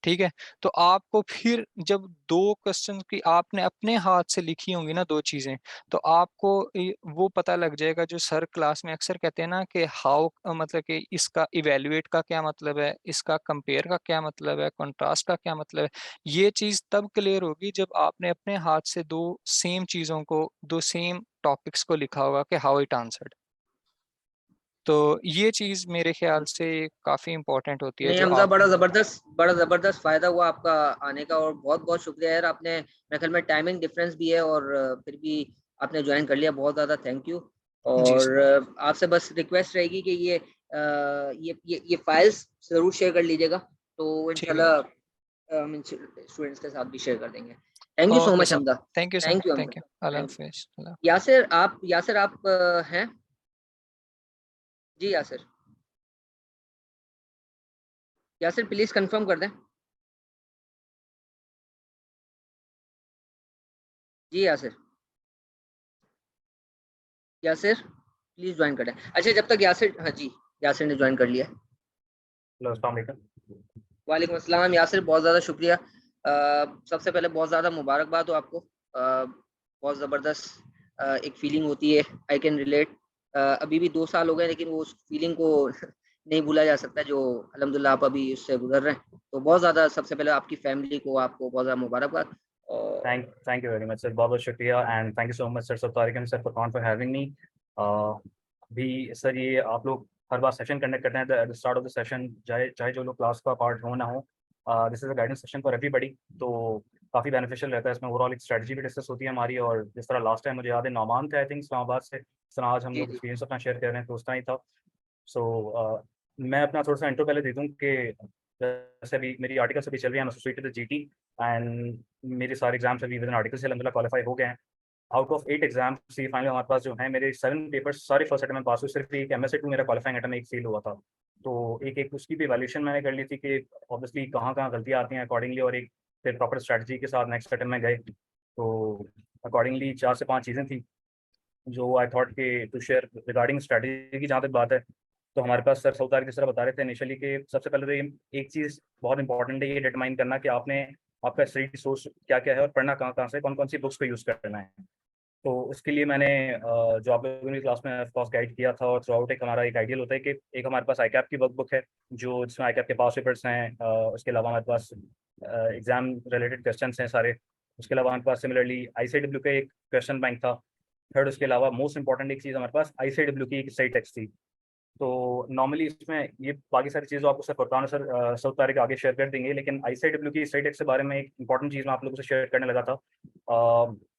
C: ठीक है? तो आपको फिर जब 2 क्वेश्चन की आपने अपने हाथ से लिखी होंगी ना 2 चीज़ें, तो आपको वो पता लग जाएगा जो सर क्लास में अक्सर कहते हैं ना कि हाउ मतलब कि इसका इवैल्यूएट का क्या मतलब है, इसका कंपेयर का क्या मतलब है, कंट्रास्ट का क्या मतलब है। ये चीज़ तब क्लियर होगी जब आपने अपने हाथ से 2 सेम चीज़ों को, 2 सेम टॉपिक्स को लिखा होगा कि हाउ इट आंसर्ड। तो ये चीज़ मेरे ख़्याल से काफ़ी इम्पोर्टेंट होती है
B: नहीं
C: जो
B: हमजा,
C: आप
B: बड़ा जबरदस्त फायदा हुआ आपका आने का, और बहुत बहुत शुक्रिया यार। आपने, मेरे ख्याल में टाइमिंग डिफरेंस भी है, और फिर भी आपने ज्वाइन कर लिया, बहुत ज़्यादा थैंक यू।
C: जी
B: और
C: सर,
B: आपसे बस रिक्वेस्ट रहेगी कि ये फाइल्स ज़रूर शेयर कर लीजिएगा, तो
C: ठीक है।
B: इंशाल्लाह हम स्टूडेंट्स के साथ भी शेयर कर देंगे। Thank you so
C: okay
B: much
C: sir,
B: Hamza.
C: Thank you sir,
B: thank you Hamza.
C: Thank you. Allah
B: thank you.
C: हाफ़िज़। अल्लाह
B: यासिर आप हैं? जी यासिर, यासिर प्लीज कंफर्म कर दें। जी यासिर, यासिर प्लीज ज्वाइन कर लें। अच्छा, जब तक यासिर, हाँ जी, यासिर ने ज्वाइन कर लिया।
D: हेलो, अस्सलाम वालेकुम।
B: वालेकुम अस्सलाम यासिर, बहुत ज़्यादा शुक्रिया। सबसे पहले बहुत ज़्यादा मुबारकबाद हो आपको। बहुत ज़बरदस्त एक फीलिंग होती है, आई कैन रिलेट। अभी भी 2 साल हो गए, लेकिन वो उस फीलिंग को नहीं भूला जा सकता जो अल्हम्दुलिल्लाह आप अभी उससे गुजर रहे हैं। तो बहुत ज़्यादा, सबसे पहले आपकी फैमिली को, आपको बहुत ज़्यादा मुबारकबाद। और
D: thank you very much sir, बहुत बहुत शुक्रिया and thank you so much sir Tariq sir for having me. अभी सर ये आप लोग हर बार सेशन कंडक्ट करते हैं at the start of the session, चाहे चाहे जो लोग क्लास का पार्ट हो ना हो, this is a guidance session for everybody. तो काफ़ी बेनिफिशियल रहता है। इसमें ओवरऑल एक स्ट्रेटजी भी डिस्कस होती है हमारी, और जिस तरह लास्ट टाइम मुझे याद है नौमान थे आई थिंक इस्लामाबाद से, जिस तरह आज हम
B: जी
D: लोग
B: जी
D: एक्सपीरियंस अपना शेयर कर रहे हैं तो उस तरह ही था। सो मैं अपना थोड़ा सा इंट्रो पहले दे दूँ कि जैसे अभी मेरी आर्टिकल्स अभी चल रही है, एसोसिएटेड जीटी, एंड मेरे सारे एग्जाम्स अभी विद इन आर्टिकल से अलहमदिल्ला क्वालिफाई हो गए हैं। आउट ऑफ 8 एग्जाम सी फाइनल हमारे पास जो है, मेरे 7 पेपर्स सारे फर्स्ट अटेम्प्ट में पास हुए, सिर्फ एक MSA 2 मेरा क्वालिफाइंग अटेम्प्ट एक फेल हुआ था। तो एक उसकी भी वैल्यूएशन मैंने कर ली थी कि ऑब्वियसली कहाँ कहाँ गलतियाँ आती हैं अकॉर्डिंगली, और एक फिर प्रॉपर स्ट्रैटेजी के साथ नेक्स्ट अटेम्प्ट में गए। तो अकॉर्डिंगली 4 से 5 चीज़ें थी जो आई थॉट के टू शेयर रिगार्डिंग स्ट्रैटेजी की। जहाँ तक बात है तो हमारे पास सर सऊद तारिक जिस तरह बता रहे थे इनिशियली कि सबसे पहले तो ये एक चीज़ बहुत इंपॉर्टेंट है, ये डिटरमाइन करना कि आपने आपका स्टडी सोर्स क्या क्या है और पढ़ना कहाँ कहाँ से, कौन कौन सी बुक्स को यूज़ करना है। तो उसके लिए मैंने जो आप लोगों ने क्लास में ऑफकोर्स गाइड किया था, और थ्रू आउट एक हमारा एक आइडियल होता है कि एक हमारे पास ICAP की वर्कबुक है जो जिसमें ICAP के पास पेपर्स हैं, उसके अलावा हमारे पास एग्जाम रिलेटेड क्वेश्चन हैं सारे। उसके अलावा हमारे पास सिमिलरली ICIW का एक क्वेश्चन बैंक था। थर्ड उसके अलावा मोस्ट इंपॉर्टेंट एक चीज़ हमारे पास ICIW की एक सही टेक्स्ट थी। तो नॉर्मली इसमें ये बाकी सारी चीज़ें आपको सर फरकान सर सऊद तारिक आगे शेयर कर देंगे, लेकिन ICIW की स्टडी टेक्स्ट के बारे में एक इंपॉर्टेंट चीज़ मैं आप लोगों से शेयर करने लगा था।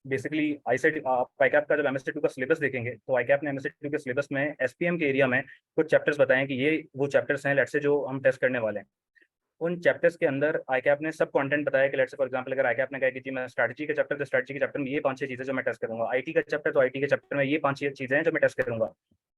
D: बेसिकली आप ICAP का जब MSA 2 का सिलेबस देखेंगे तो ICAP ने MSA 2 के सिलेबस में SPM के एरिया में कुछ चैप्टर्स बताएं कि ये वो चैप्टर्स हैं लेट्स से जो हम टेस्ट करने वाले हैं। उन चैप्टर्स के अंदर ICAP ने सब कंटेंट बताया कि लेट्स से फॉर एग्जांपल अगर ICAP ने कहा कि जी मैं स्ट्रैटेजी के चैप्टर तो स्ट्रैटेजी के चैप्टर में ये 5-6 चीज़ें जो मैं टेस्ट करूंगा, IT का चैप्टर तो IT के चैप्टर में ये 5-6 चीज़ें हैं जो मैं टेस्ट करूंगा।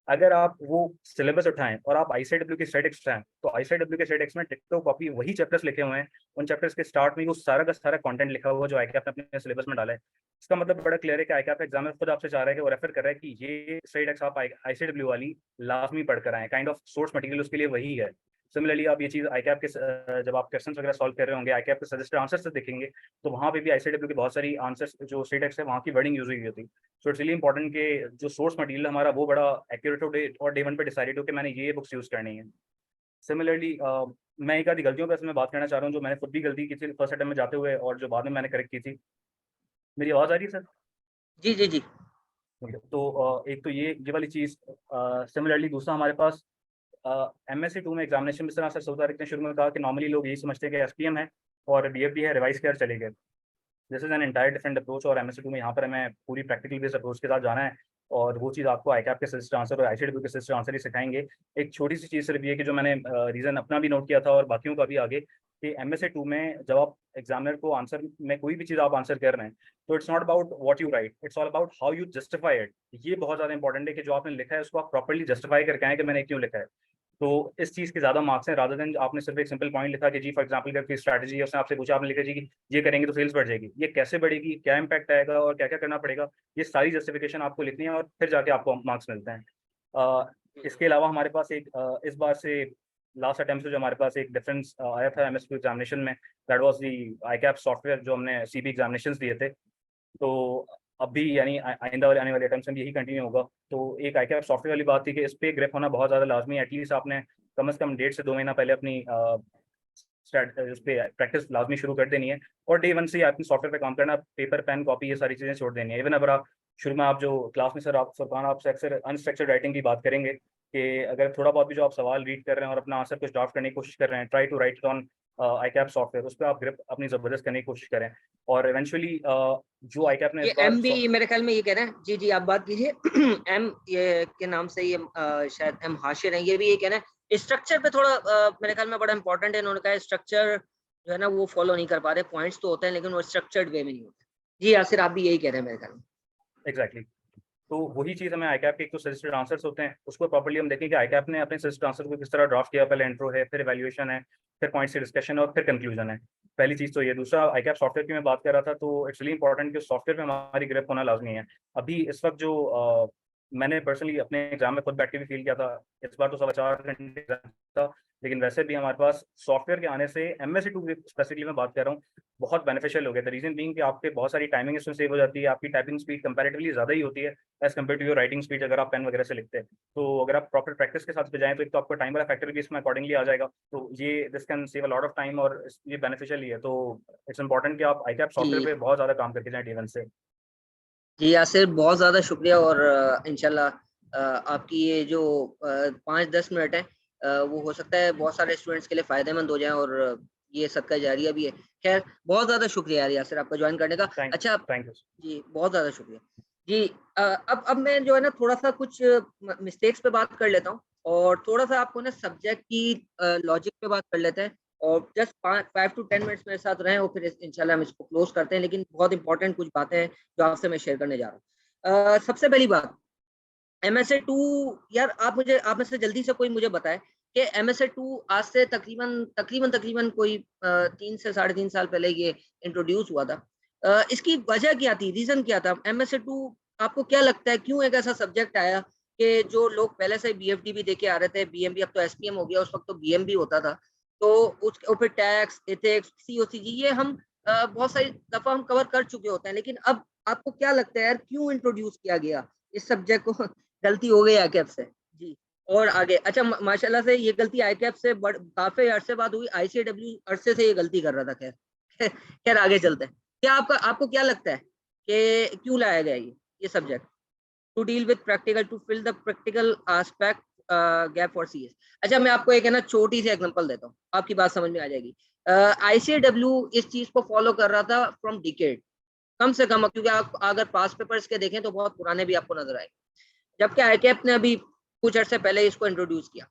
D: अगर आप वो सिलेबस उठाएं और आप ICIW की स्टैटिक्स उठाएं तो ICIW के स्टैटिक्स में टिकटॉक कॉपी वही चैप्टर्स लिखे हुए हैं। उन चैप्टर्स के स्टार्ट में वो सारा का सारा कंटेंट लिखा हुआ जो ICAP ने अपने सिलेबस में डाला है। इसका मतलब बड़ा क्लियर है कि ICAP एग्जाम में खुद आपसे चाह रहा है कि वो रेफर कर रहा है कि ये स्टैटिक्स आप ICIW वाली लाजमी पढ़कर आए, काइंड ऑफ सोर्स मटेरियल उसके लिए वही है। सिमिलरली आप ये चीज़ ICAP के जब आप क्वेश्चन वगैरह सॉल्व कर रहे होंगे ICAP के सजेस्टेड आंसर्स से देखेंगे तो वहाँ पे भी ICIW के बहुत सारी आंसर्स जो स्टेटेक्स है वहाँ की वर्डिंग यूज हुई होती है। सो इट्स रियली इंपॉर्टेंट कि जो सोर्स मटेरियल हमारा वो बड़ा एक्यूरेट हो और डे वन पे डिसाइडेड हो कि मैंने ये बुक्स यूज़ करनी है। सिमिलरली मैं एक आधी गलतियों पर इसमें बात करना चाह रहा हूँ जो मैंने खुद भी गलती की थी फर्स्ट अटेम्प्ट में जाते हुए और जो बाद में मैंने करेक्ट की थी। मेरी आवाज़ आ रही है सर?
B: जी जी जी
D: तो एक तो ये वाली चीज़। सिमिलरली दूसरा हमारे पास MSA 2 में एग्जामिनेशन में सर सऊद तारिक ने शुरू में कहा कि नॉर्मली लोग यही समझते हैं कि SPM है और DFD है, रिवाइज कर चले गए। This is an entire different approach, और MSA 2 में यहाँ पर हमें पूरी प्रैक्टिकल बेस्ड अप्रोच के साथ जाना है, और वो चीज़ आपको ICAP के सजेस्टेड आंसर और ICIW के सजेस्टेड आंसर ही सिखाएंगे। एक छोटी सी चीज़ सिर्फ ये कि जो मैंने रीज़न अपना भी नोट किया था और बाकियों का भी आगे, कि MSA 2 में जब आप एग्जामिनर को आंसर में कोई भी चीज़ आप आंसर कर रहे हैं तो it's not about what you right, it's all about how you justify it. ये बहुत ज़्यादा इंपॉर्टेंट है कि जो आपने लिखा है उसको आप प्रॉपर्ली जस्टिफाई करके आए कि मैंने क्यों लिखा है। तो इस चीज़ के ज़्यादा मार्क्स हैं रादर देन आपने सिर्फ एक सिंपल पॉइंट लिखा कि जी फॉर एग्जांपल अगर कोई स्ट्रैटेजी है उसने आपसे पूछा, आपने लिखा जी कि ये करेंगे तो सेल्स बढ़ जाएगी, ये कैसे बढ़ेगी, क्या इंपैक्ट आएगा और क्या क्या करना पड़ेगा, ये सारी जस्टिफिकेशन आपको लिखनी है और फिर जाके आपको मार्क्स मिलते हैं। इसके अलावा हमारे पास एक इस बार से लास्ट अटेम्प्ट से जो हमारे पास एक डिफरेंस आया था MSA एग्जामिनेशन में, that was the ICAP software जो हमने CB एग्जामिनेशंस दिए थे। तो अब भी यानी आइंदा वाले आने वाले अटेम्प्ट्स में भी यही कंटिन्यू होगा। तो एक ICAP सॉफ्टवेयर वाली बात थी कि इस पे ग्रिप होना बहुत ज़्यादा लाजमी है। एटलीस्ट आपने कम से कम 1.5 से 2 महीना पहले अपनी उस पर प्रैक्टिस लाजमी शुरू कर देनी है, और डे वन से ही अपनी सॉफ्टवेयर पे काम करना, पेपर पेन कॉपी ये सारी चीज़ें छोड़ देनी है। इवन अगर आप शुरू में आप जो क्लास में सर आप फरकान आपसे अक्सर अनस्ट्रक्चर्ड राइटिंग की बात करेंगे कि अगर थोड़ा बहुत भी जो आप सवाल रीड कर रहे हैं और अपना आंसर कुछ ड्राफ्ट करने की कोशिश कर रहे हैं, try to write on ICAP software, उस पर आप ग्रिप अपनी ज़बरदस्त करने की कोशिश करें। और इवेंचुअली जो ICAP ने
B: ये
D: इस बार
B: M भी मेरे ख्याल में ये कह रहे हैं। जी जी आप बात कीजिए। M ये के नाम से ये शायद M हाशिर है, ये भी ये कह रहे हैं स्ट्रक्चर पे थोड़ा मेरे ख्याल में बड़ा इंपॉर्टेंट है। इन्होंने कहा स्ट्रक्चर जो है ना वो फॉलो नहीं कर पा रहे, पॉइंट्स तो होते हैं लेकिन वो स्ट्रक्चर्ड वे में नहीं होते। जी यासिर आप भी यही कह रहे हैं मेरे ख्याल में।
D: एग्जैक्टली। तो वही चीज़ हमें ICAP के एक तो सजेस्टेड आंसर्स होते हैं, उसको प्रॉपर्ली हम देखें कि ICAP ने अपने सजेस्टेड आंसर को किस तरह ड्राफ्ट किया। पहले इंट्रो है, फिर इवैल्यूएशन है, फिर पॉइंट्स की डिस्कशन और फिर कंक्लूजन है। पहली चीज़ तो ये। दूसरा ICAP सॉफ्टवेयर की मैं बात कर रहा था, तो इट्स रियली इंपॉर्टेंट कि सॉफ्टवेयर में हमारी ग्रिप होना लाजमी है। अभी इस वक्त जो मैंने पर्सनली अपने एग्जाम में खुद बैठ के भी फील किया था, इस बार तो 4.25 घंटे एग्जाम था, लेकिन वैसे भी हमारे पास सॉफ्टवेयर के आने से MSA 2 स्पेसिफिकली मैं बात कर रहा हूँ बहुत बेनिफिशियल हो गया। द रीजन बीइंग कि आपके बहुत सारी टाइमिंग इसमें सेव हो जाती है, आपकी टाइपिंग स्पीड कंपैरेटिवली ज़्यादा ही होती है as compare to your writing speed अगर आप पेन वगैरह से लिखते हैं। तो अगर आप प्रॉपर प्रैक्टिस के साथ पे जाएं तो एक तो आपका टाइम वाला फैक्टर भी इसमें अकॉर्डिंगली आ जाएगा। तो ये this can save a lot of time और ये बेनिफिशियल ही है। तो इट्स इंपॉर्टेंट कि आप ICAP सॉफ्टवेयर पे बहुत ज़्यादा काम करके जाएं डे वन से।
B: जी यासिर बहुत ज़्यादा शुक्रिया। और इंशाल्लाह आपकी ये जो 5-10 मिनट है वो हो सकता है बहुत सारे स्टूडेंट्स के लिए फ़ायदेमंद हो जाएं और ये सदका जारिया भी है। खैर बहुत ज्यादा शुक्रिया यार यासिर आपका ज्वाइन करने का। अच्छा
D: थैंक यू।
B: जी बहुत ज्यादा शुक्रिया जी। अब मैं जो है ना थोड़ा सा कुछ मिस्टेक्स पे बात कर लेता हूँ और थोड़ा सा आपको ना सब्जेक्ट की लॉजिक पे बात कर लेते हैं और जस्ट 5 to 10 मिनट्स मेरे साथ रहें और फिर इंशाल्लाह हम इसको क्लोज करते हैं। लेकिन बहुत इंपॉर्टेंट कुछ बातें हैं जो आपसे मैं शेयर करने जा रहा हूँ। सबसे पहली बात, MSA 2 यार आप में से जल्दी से कोई मुझे बताए कि MSA 2 आज से तकरीबन कोई 3 से 3.5 साल पहले ये इंट्रोड्यूस हुआ था। इसकी वजह क्या थी, रीजन क्या था? MSA 2 आपको क्या लगता है क्यों एक ऐसा सब्जेक्ट आया कि जो लोग पहले से BFD भी देके आ रहे थे, BMB अब तो SPM हो गया, उस वक्त तो BMB होता था, तो उसके ऊपर टैक्स, एथिक्स, COCG ये हम बहुत सारी दफा हम कवर कर चुके होते हैं। लेकिन अब आपको क्या लगता है यार क्यों इंट्रोड्यूस किया गया इस सब्जेक्ट को? गलती हो गई आईकैप से जी। और आगे अच्छा माशाल्लाह से ये गलती आईकैप से काफी अरसे बाद हुई, ICAW अरसे से ये गलती कर रहा था। खैर खैर आगे चलते हैं। क्या आपको क्या लगता है कि क्यों लाया गया ये subject? To deal with practical, to fill the practical aspect gap for CS। अच्छा मैं आपको एक है ना छोटी सी एग्जांपल देता हूँ, आपकी बात समझ में आ जाएगी। ICAW इस चीज को फॉलो कर रहा था फ्रॉम डिकेड, कम से कम, क्योंकि आप अगर पास पेपर्स के देखें तो बहुत पुराने भी आपको नजर आएंगे, जबकि आईकैप ने अभी कुछ अर्से पहले इसको इंट्रोड्यूस किया।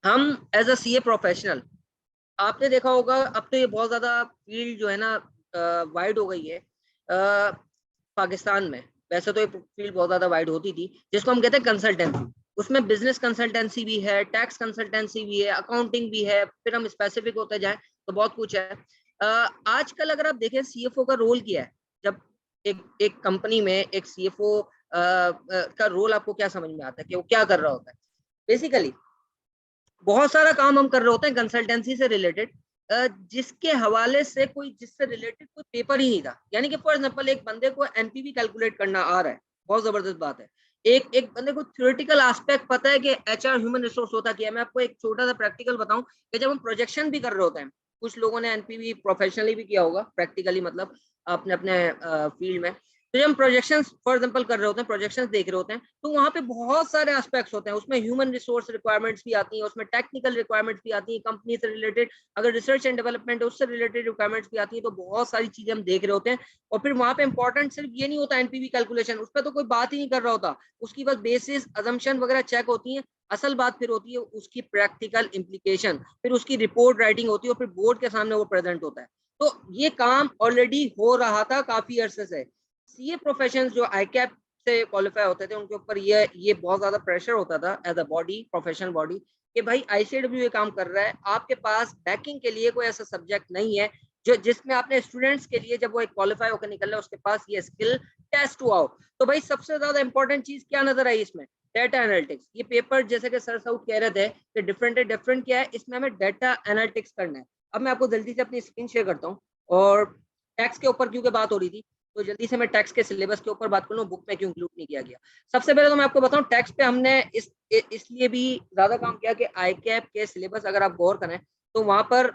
B: हम एज अ CA प्रोफेशनल, आपने देखा होगा अब तो ये बहुत ज्यादा फील्ड जो है ना वाइड हो गई है पाकिस्तान में। वैसे तो ये फील्ड बहुत ज्यादा वाइड होती थी, जिसको हम कहते हैं कंसल्टेंसी। उसमें बिजनेस कंसल्टेंसी भी है, टैक्स कंसल्टेंसी भी है, अकाउंटिंग भी है, फिर हम स्पेसिफिक होते जाएं तो बहुत कुछ है। आजकल अगर आप देखें CFO का रोल क्या है, जब एक कंपनी में एक CFO का रोल आपको क्या समझ में आता है कि वो क्या कर रहा होता है? बेसिकली बहुत सारा काम हम कर रहे होते हैं कंसल्टेंसी से रिलेटेड, जिसके हवाले से जिससे रिलेटेड कोई पेपर ही नहीं था। यानी कि फॉर एग्जांपल एक बंदे को NPV कैलकुलेट करना आ रहा है, बहुत जबरदस्त बात है। एक बंदे को थ्योरेटिकल एस्पेक्ट पता है कि HR ह्यूमन रिसोर्स होता क्या है। मैं आपको एक छोटा सा प्रैक्टिकल बताऊं कि जब हम प्रोजेक्शन भी कर रहे होते हैं, कुछ लोगों ने NPV प्रोफेशनली भी किया होगा, प्रैक्टिकली मतलब अपने अपने फील्ड में। तो जब हम प्रोजेक्शंस फॉर एग्जांपल कर रहे होते हैं, प्रोजेक्शंस देख रहे होते हैं, तो वहाँ पे बहुत सारे एस्पेक्ट्स होते हैं। उसमें ह्यूमन रिसोर्स रिक्वायरमेंट्स भी आती हैं, उसमें टेक्निकल रिक्वायरमेंट्स भी आती हैं, कंपनी से रिलेटेड अगर रिसर्च एंड डेवलपमेंट है उससे रिलेटेड रिक्वायरमेंट्स भी आती हैं। तो बहुत सारी चीजें हम देख रहे होते हैं। और फिर वहाँ पे इंपॉर्टेंट सिर्फ ये नहीं होता NPV कैलकुलेशन, उस पर तो कोई बात ही नहीं कर रहा होता, उसकी बस बेसिस अजम्पशन वगैरह चेक होती है। असल बात फिर होती है उसकी प्रैक्टिकल इम्प्लीकेशन, फिर उसकी रिपोर्ट राइटिंग होती है और फिर बोर्ड के सामने वो प्रेजेंट होता है। तो ये काम ऑलरेडी हो रहा था काफी अरसे से। CA प्रोफेशन जो आईकैप से क्वालिफाई होते थे उनके ऊपर ये बहुत ज्यादा प्रेशर होता था as a body, professional body, कि भाई ICAW ये काम कर रहा है, आपके पास बैकिंग के लिए कोई ऐसा सब्जेक्ट नहीं है जो जिसमें आपने स्टूडेंट्स के लिए जब वो एक क्वालिफाई होकर निकल रहा है उसके पास ये स्किल टेस्ट हुआ हो। तो भाई सबसे ज्यादा इंपॉर्टेंट चीज क्या नजर आई इसमें? Data analytics. ये पेपर जैसे कि सर साउथ कह रहे थे कि डिफरेंट क्या है, इसमें हमें डेटा एनालिटिक्स करना है। अब मैं आपको जल्दी से अपनी स्क्रीन शेयर करता हूँ और टैक्स के ऊपर क्योंकि बात हो रही थी तो जल्दी से मैं टैक्स के सिलेबस के ऊपर बात कर लूं, बुक में क्यों इंक्लूड नहीं किया गया। सबसे पहले तो मैं आपको बताऊं टैक्स पे हमने इसलिए भी ज्यादा काम किया कि आईकैप के सिलेबस अगर आप गौर करें तो वहां पर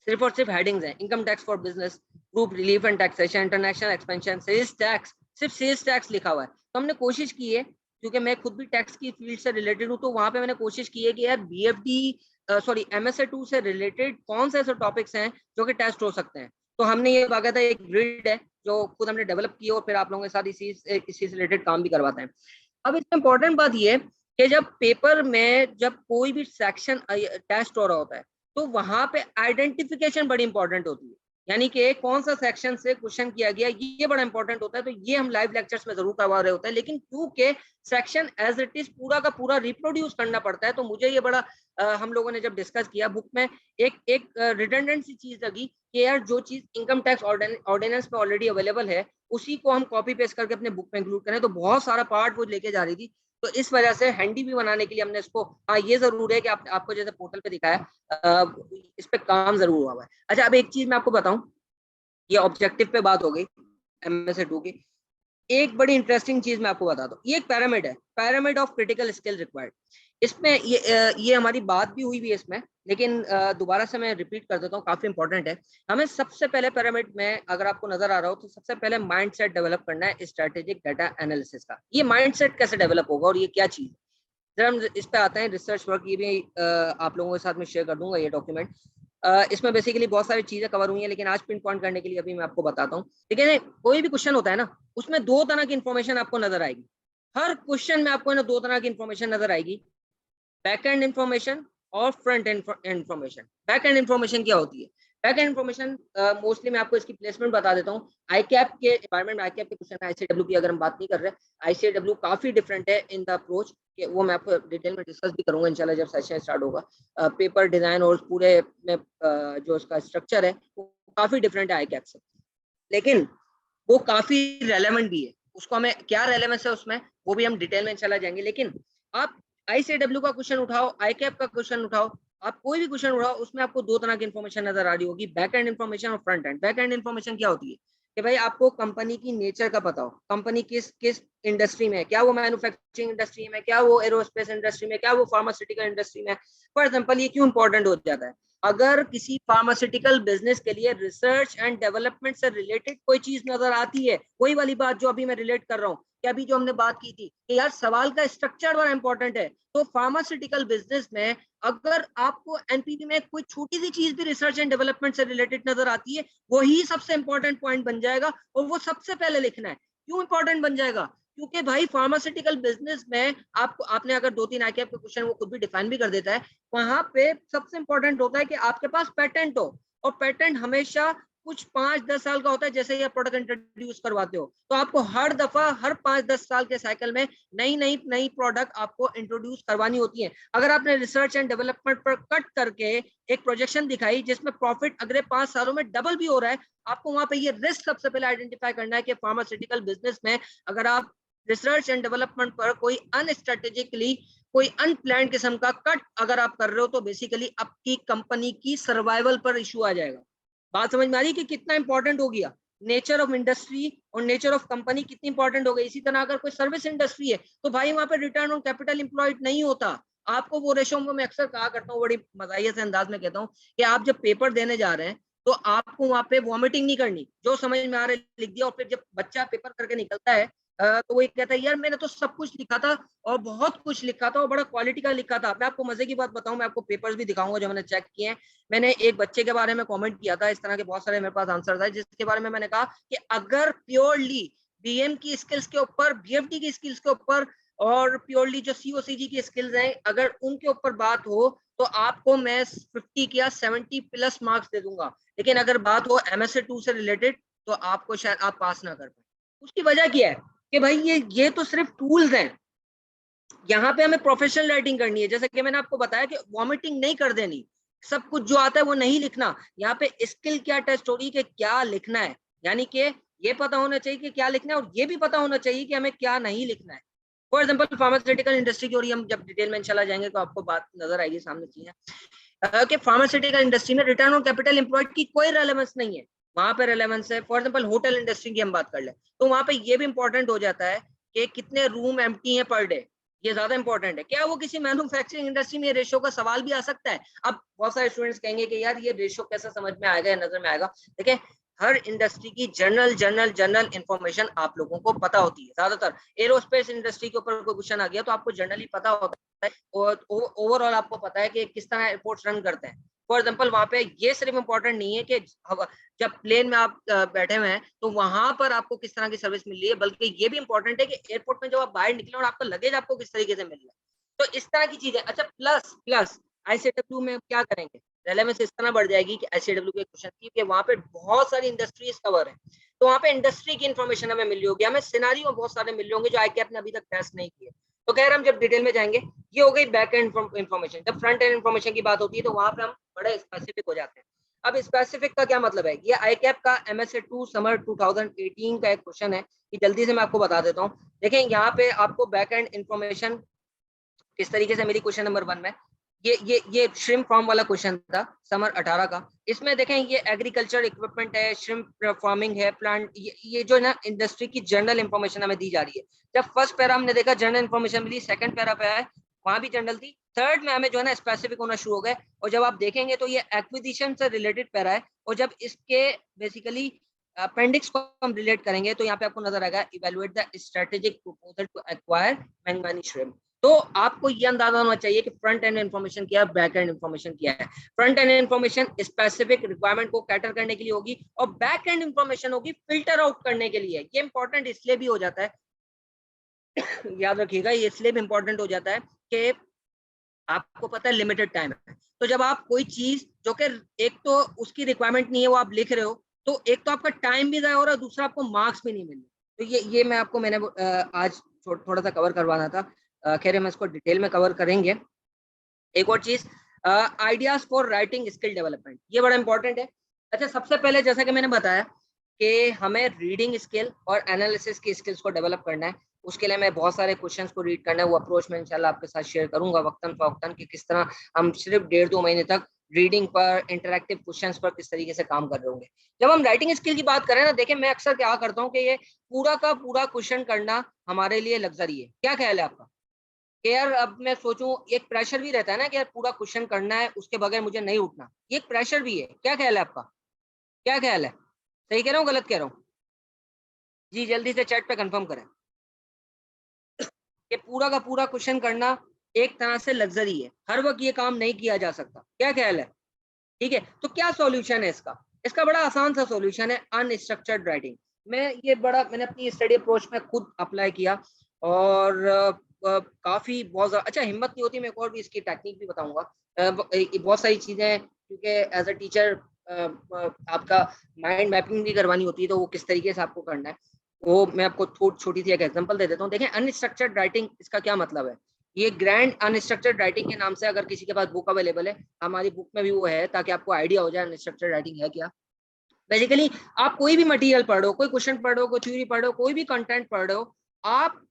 B: सिर्फ और सिर्फ हेडिंग्स हैं, income tax for business, group relief and taxation, international expansion, sales tax, सिर्फ सेल्स टैक्स लिखा हुआ है। तो हमने कोशिश की है, क्योंकि मैं खुद भी टैक्स की फील्ड से रिलेटेड हूँ, तो वहां पे मैंने कोशिश की है कि यार MSA 2 से रिलेटेड कौन से ऐसे टॉपिक्स हैं जो कि टेस्ट हो सकते हैं। तो हमने ये बाकायदा एक ग्रिड है जो खुद हमने डेवलप की और फिर आप लोगों के साथ इसी से रिलेटेड काम भी करवाते हैं। अब इसमें इंपॉर्टेंट बात ये है कि जब पेपर में जब कोई भी सेक्शन टेस्ट हो रहा होता है तो वहां पे आइडेंटिफिकेशन बड़ी इंपॉर्टेंट होती है, यानी कि कौन सा सेक्शन से क्वेश्चन किया गया ये बड़ा इंपॉर्टेंट होता है। तो ये हम लाइव लेक्चर्स में जरूर करवा रहे होते हैं, लेकिन क्योंकि सेक्शन एज इट इज पूरा का पूरा रिप्रोड्यूस करना पड़ता है, तो मुझे ये बड़ा हम लोगों ने जब डिस्कस किया बुक में एक रिडंडेंट सी चीज लगी कि यार जो चीज इनकम टैक्स ऑर्डिनेंस में ऑलरेडी अवेलेबल है उसी को हम कॉपी पेस्ट करके अपने बुक में इंक्लूड करें। तो बहुत सारा पार्ट वो लेके जा रही थी, तो इस वजह से हैंडी भी बनाने के लिए हमने इसको, हाँ ये जरूर है कि आपको जैसे पोर्टल पे दिखाया इस पे काम जरूर हुआ है। अच्छा अब एक चीज मैं आपको बताऊं, ये ऑब्जेक्टिव पे बात हो गई MSA 2 की। एक बड़ी इंटरेस्टिंग चीज मैं आपको बता दूं, ये एक पैरामिड है, pyramid of critical skill required. इसमें ये हमारी बात भी हुई भी है इसमें, लेकिन दोबारा से मैं रिपीट कर देता हूँ, काफी इंपॉर्टेंट है। हमें सबसे पहले पैरामिड में अगर आपको नजर आ रहा हो तो सबसे पहले माइंडसेट डेवलप करना है स्ट्रेटेजिक डाटा एनालिसिस का। ये माइंडसेट कैसे डेवलप होगा और ये क्या चीज है, जरा हम इस पे आते हैं। रिसर्च वर्क ये भी आप लोगों के साथ में शेयर कर दूंगा ये डॉक्यूमेंट। इसमें बेसिकली बहुत सारी चीजें कवर हुई हैं, लेकिन आज पिन पॉइंट करने के लिए अभी मैं आपको बताता हूँ। ठीक है, कोई भी क्वेश्चन होता है ना, उसमें दो तरह की इंफॉर्मेशन आपको नजर आएगी। हर क्वेश्चन में आपको ना दो तरह की इंफॉर्मेशन नजर आएगी, बैक एंड इंफॉर्मेशन और front end information. Back and information क्या होती है? बैक एंड इंफॉर्मेशन मोस्टली मैं आपको इसकी प्लेसमेंट बता देता हूँ। आईकैप के एनवायरमेंट में आईकैप के क्वेश्चन, आईसीडब्ल्यू की अगर हम बात नहीं कर रहे, आईसीडब्ल्यू काफी डिफरेंट है इन द अप्रोच, वो मैं आपको डिटेल में डिस्कस भी करूंगा इंशाल्लाह जब सेशन स्टार्ट होगा। पेपर डिजाइन और पूरे में जो उसका स्ट्रक्चर है वो काफी डिफरेंट है आईकैप से, लेकिन वो काफी रेलेवेंट भी है। उसको हमें क्या रेलेवेंस है उसमें, वो भी हम डिटेल में इंशाल्लाह जाएंगे। लेकिन आप आईसीडब्ल्यू का क्वेश्चन उठाओ, आईकैप का क्वेश्चन उठाओ, आप कोई भी क्वेश्चन उठाओ, उसमें आपको दो तरह की इन्फॉर्मेशन नजर आ रही होगी, बैक एंड इन्फॉर्मेशन और front end. Back and information क्या होती है कि भाई आपको कंपनी की नेचर का पता हो, कंपनी किस किस इंडस्ट्री में है, क्या वो मैन्युफैक्चरिंग इंडस्ट्री में, क्या वो एरोस्पेस इंडस्ट्री में, क्या वो फार्मास्यूटिकल इंडस्ट्री में। फॉर एग्जाम्पल ये क्यों इंपॉर्टेंट हो जाता है, अगर किसी फार्मास्यूटिकल बिजनेस के लिए रिसर्च एंड डेवलपमेंट से रिलेटेड कोई चीज नजर आती है, वही वाली बात जो अभी मैं रिलेट कर रहा हूँ कि अभी जो हमने बात की थी कि यार सवाल का स्ट्रक्चर बड़ा इंपॉर्टेंट है, तो फार्मास्यूटिकल बिजनेस में अगर आपको एनपीवी में कोई छोटी सी चीज भी रिसर्च एंड डेवलपमेंट से रिलेटेड नजर आती है, वही सबसे इंपॉर्टेंट पॉइंट बन जाएगा और वो सबसे पहले लिखना है। क्यों इंपॉर्टेंट बन जाएगा? क्योंकि भाई फार्मास्यूटिकल बिजनेस में आपको, आपने अगर दो तीन आईकैप के क्वेश्चन वो खुद भी डिफाइन भी कर देता है, वहां पे सबसे इंपॉर्टेंट होता है कि आपके पास पेटेंट हो, और पेटेंट हमेशा कुछ 5-10 साल का होता है। जैसे ही आप प्रोडक्ट इंट्रोड्यूस करवाते हो तो आपको हर दफा हर 5-10 साल के साइकिल में नई नई नई प्रोडक्ट आपको इंट्रोड्यूस करवानी होती है। अगर आपने रिसर्च एंड डेवलपमेंट पर कट करके एक प्रोजेक्शन दिखाई जिसमें प्रॉफिट अगले 5 सालों में डबल भी हो रहा है, आपको वहां पे ये रिस्क सबसे पहले आइडेंटिफाई करना है कि फार्मास्यूटिकल बिजनेस में अगर आप रिसर्च एंड डेवलपमेंट पर कोई अनस्ट्रेटेजिकली कोई अनप्लान्ड किस्म का कट अगर आप कर रहे हो, तो बेसिकली आपकी कंपनी की सर्वाइवल पर इशू आ जाएगा। बात समझ में आ रही है कि कितना इंपॉर्टेंट हो गया? नेचर ऑफ इंडस्ट्री और नेचर ऑफ कंपनी कितनी इंपॉर्टेंट हो गई। इसी तरह अगर कोई सर्विस इंडस्ट्री है तो भाई वहां पे रिटर्न ऑन कैपिटल एम्प्लॉयड नहीं होता। आपको वो रेशो मैं अक्सर कहा करता हूँ, बड़ी मजाहिया से अंदाज में कहता हूँ कि आप जब पेपर देने जा रहे हैं तो आपको वहां पे वॉमिटिंग नहीं करनी, जो समझ में आ रहा है लिख दिया, और फिर जब बच्चा पेपर करके निकलता है तो वो कहता है यार मैंने तो सब कुछ लिखा था और बहुत कुछ लिखा था और बड़ा क्वालिटी का लिखा था। मैं आपको मजे की बात बताऊं, मैं आपको पेपर्स भी दिखाऊंगा जो मैंने चेक किए हैं। मैंने एक बच्चे के बारे में कमेंट किया था, इस तरह के बहुत सारे मेरे पास आंसर था, जिसके बारे में मैंने कहा कि अगर प्योरली बीएम की स्किल्स के ऊपर, बीएफटी की स्किल्स के ऊपर और प्योरली जो सीओसीजी की स्किल्स हैं अगर उनके ऊपर बात हो तो आपको मैं 50 या 70 प्लस मार्क्स दे दूंगा। लेकिन अगर बात हो MSA2 से रिलेटेड तो आपको शायद आप पास ना कर पाए। उसकी वजह क्या है कि भाई ये तो सिर्फ टूल्स हैं, यहाँ पे हमें प्रोफेशनल राइटिंग करनी है। जैसे कि मैंने आपको बताया कि वॉमिटिंग नहीं कर देनी, सब कुछ जो आता है वो नहीं लिखना। यहाँ पे स्किल क्या टेस्ट हो रही है कि क्या लिखना है, यानी कि ये पता होना चाहिए कि क्या लिखना है और ये भी पता होना चाहिए कि हमें क्या नहीं लिखना है। फॉर एग्जाम्पल फार्मास्यूटिकल इंडस्ट्री की ओर हम जब डिटेल में इंशाल्लाह जाएंगे तो आपको बात नजर आएगी सामने चीजें कि फार्मास्यूटिकल इंडस्ट्री में रिटर्न ऑन कैपिटल एम्प्लॉयड की कोई रेलेवेंस नहीं है, वहां पे रेलेवेंस है। फॉर एग्जाम्पल होटल इंडस्ट्री की हम बात कर ले तो वहां पे ये भी इंपॉर्टेंट हो जाता है कि कितने रूम एम्प्टी हैं पर डे, ये ज्यादा इंपॉर्टेंट है। क्या वो किसी मैन्युफैक्चरिंग इंडस्ट्री में रेशो का सवाल भी आ सकता है? अब बहुत सारे स्टूडेंट्स कहेंगे कि यार ये रेशो कैसे समझ में आएगा या नजर में आएगा। देखिए हर इंडस्ट्री की जनरल इंफॉर्मेशन आप लोगों को पता होती है। ज्यादातर एरोस्पेस इंडस्ट्री के ऊपर कोई क्वेश्चन आ गया तो आपको जनरली पता होता है और ओवरऑल आपको पता है कि किस तरह एयरपोर्ट्स रन करते हैं। फॉर एग्जाम्पल वहां पे ये सिर्फ इंपॉर्टेंट नहीं है कि जब प्लेन में आप बैठे हुए हैं तो वहां पर आपको किस तरह की सर्विस मिल रही है, बल्कि ये भी इंपॉर्टेंट है कि एयरपोर्ट में जब आप बाहर निकले और आपका लगेज आपको किस तरीके से मिल रहा है। तो इस तरह की चीजें। अच्छा प्लस प्लस आईसीडब्ल्यू में क्या करेंगे, रेलेवेंस इस तरह बढ़ जाएगी कि आईसीडब्ल्यू के क्वेश्चन की कि वहां पे बहुत सारी इंडस्ट्रीज कवर है, तो वहां पे इंडस्ट्री की इन्फॉर्मेशन हमें मिल रही होगी, हमें सिनारियो बहुत सारे मिल रहे होंगे जो आईकैप ने अभी तक टेस्ट नहीं किए। तो खैर हम जब डिटेल में जाएंगे, ये हो गई बैक एंड इन्फॉर्मेशन। जब फ्रंट एंड इन्फॉर्मेशन की बात होती है तो वहां पे हम बड़े स्पेसिफिक हो जाते हैं। अब स्पेसिफिक का क्या मतलब है, ये आईकैप का MSA2 समर 2018 का एक क्वेश्चन है कि जल्दी से मैं आपको बता देता हूँ। देखें यहाँ पे आपको बैक एंड इन्फॉर्मेशन किस तरीके से मिली क्वेश्चन नंबर 1 में, ये श्रिम्प फार्म वाला क्वेश्चन था समर 18 का। इसमें देखें ये एग्रीकल्चर इक्विपमेंट है, श्रिम्प फार्मिंग है, प्लांट, ये जो है ना इंडस्ट्री की जनरल इंफॉर्मेशन हमें दी जा रही है। जब फर्स्ट पैरा हमने देखा जनरल इंफॉर्मेशन मिली, सेकंड पैरा पे आया वहां भी जनरल थी, थर्ड में हमें जो है ना स्पेसिफिक होना शुरू हो गए। और जब आप देखेंगे तो ये एक्विजिशन से रिलेटेड पैरा है, और जब इसके बेसिकली अपेंडिक्स को हम रिलेट करेंगे तो यहाँ पे आपको नजर आएगा evaluate the strategic proposal to acquire manganese shrimp. तो आपको ये अंदाजा होना चाहिए कि फ्रंट एंड इन्फॉर्मेशन क्या है, बैक एंड इन्फॉर्मेशन क्या है। Front end information specific requirement को कैटर करने के लिए होगी और बैक एंड इन्फॉर्मेशन होगी फिल्टर आउट करने के लिए। ये इंपॉर्टेंट इसलिए भी हो जाता है याद रखिएगा, ये इसलिए भी इंपॉर्टेंट हो जाता है कि आपको पता है लिमिटेड टाइम है, तो जब आप कोई चीज जो कि एक तो उसकी रिक्वायरमेंट नहीं है वो आप लिख रहे हो, तो एक तो आपका टाइम भी जाया हो रहा है, दूसरा आपको मार्क्स भी नहीं मिल रहे। तो ये मैं आपको मैंने आज थोड़ा सा कवर करवाना था। खैर हम इसको डिटेल में कवर करेंगे। एक और चीज, ideas for writing skill development, ये बड़ा इंपॉर्टेंट है। अच्छा, सबसे पहले जैसा कि मैंने बताया कि हमें रीडिंग स्किल और एनालिसिस की स्किल्स को डेवलप करना है। उसके लिए मैं बहुत सारे क्वेश्चंस को रीड करना है, वो अप्रोच में इंशाल्लाह आपके साथ शेयर करूंगा वक्तन फवक्तन कि किस तरह हम सिर्फ 1.5-2 महीने तक रीडिंग पर, इंटरैक्टिव क्वेश्चंस पर किस तरीके से काम कर रहे होंगे। जब हम राइटिंग स्किल की बात करें ना, देखिए मैं अक्सर क्या करता हूँ कि ये पूरा का पूरा क्वेश्चन करना हमारे लिए लग्जरी है। क्या ख्याल है आपका कि यार अब मैं सोचूं, एक प्रेशर भी रहता है ना कि यार पूरा क्वेश्चन करना है, उसके बगैर मुझे नहीं उठना, ये एक प्रेशर भी है। क्या ख्याल है आपका, क्या ख्याल है, सही कह रहा हूँ गलत कह रहा हूँ? जी जल्दी से चैट पे कंफर्म करें कि पूरा का पूरा क्वेश्चन करना एक तरह से लग्जरी है, हर वक्त ये काम नहीं किया जा सकता। क्या ख्याल है? ठीक है, तो क्या सॉल्यूशन है इसका? इसका बड़ा आसान सा सॉल्यूशन है अनस्ट्रक्चर्ड राइटिंग। मैंने अपनी स्टडी अप्रोच में खुद अप्लाई किया और काफी बहुत अच्छा हिम्मत नहीं होती। मैं एक और भी इसकी टेक्निक भी बताऊंगा। बहुत सारी चीजें हैं क्योंकि एज अ टीचर आपका माइंड मैपिंग भी करवानी होती है, तो वो किस तरीके से आपको करना है वो मैं आपको छोटी सी एक एग्जांपल दे देता हूँ। देखें, अनस्ट्रक्चर्ड राइटिंग इसका क्या मतलब है। ये ग्रैंड अनस्ट्रक्चर्ड राइटिंग के नाम से अगर किसी के पास बुक अवेलेबल है, हमारी बुक में भी वो है, ताकि आपको आइडिया हो जाए अनस्ट्रक्चर्ड राइटिंग है क्या। बेसिकली आप कोई भी मटेरियल पढ़ रहे हो, कोई क्वेश्चन पढ़ रहे हो, कोई थ्योरी पढ़ रहे हो, कोई भी कंटेंट पढ़ रहे हो, आप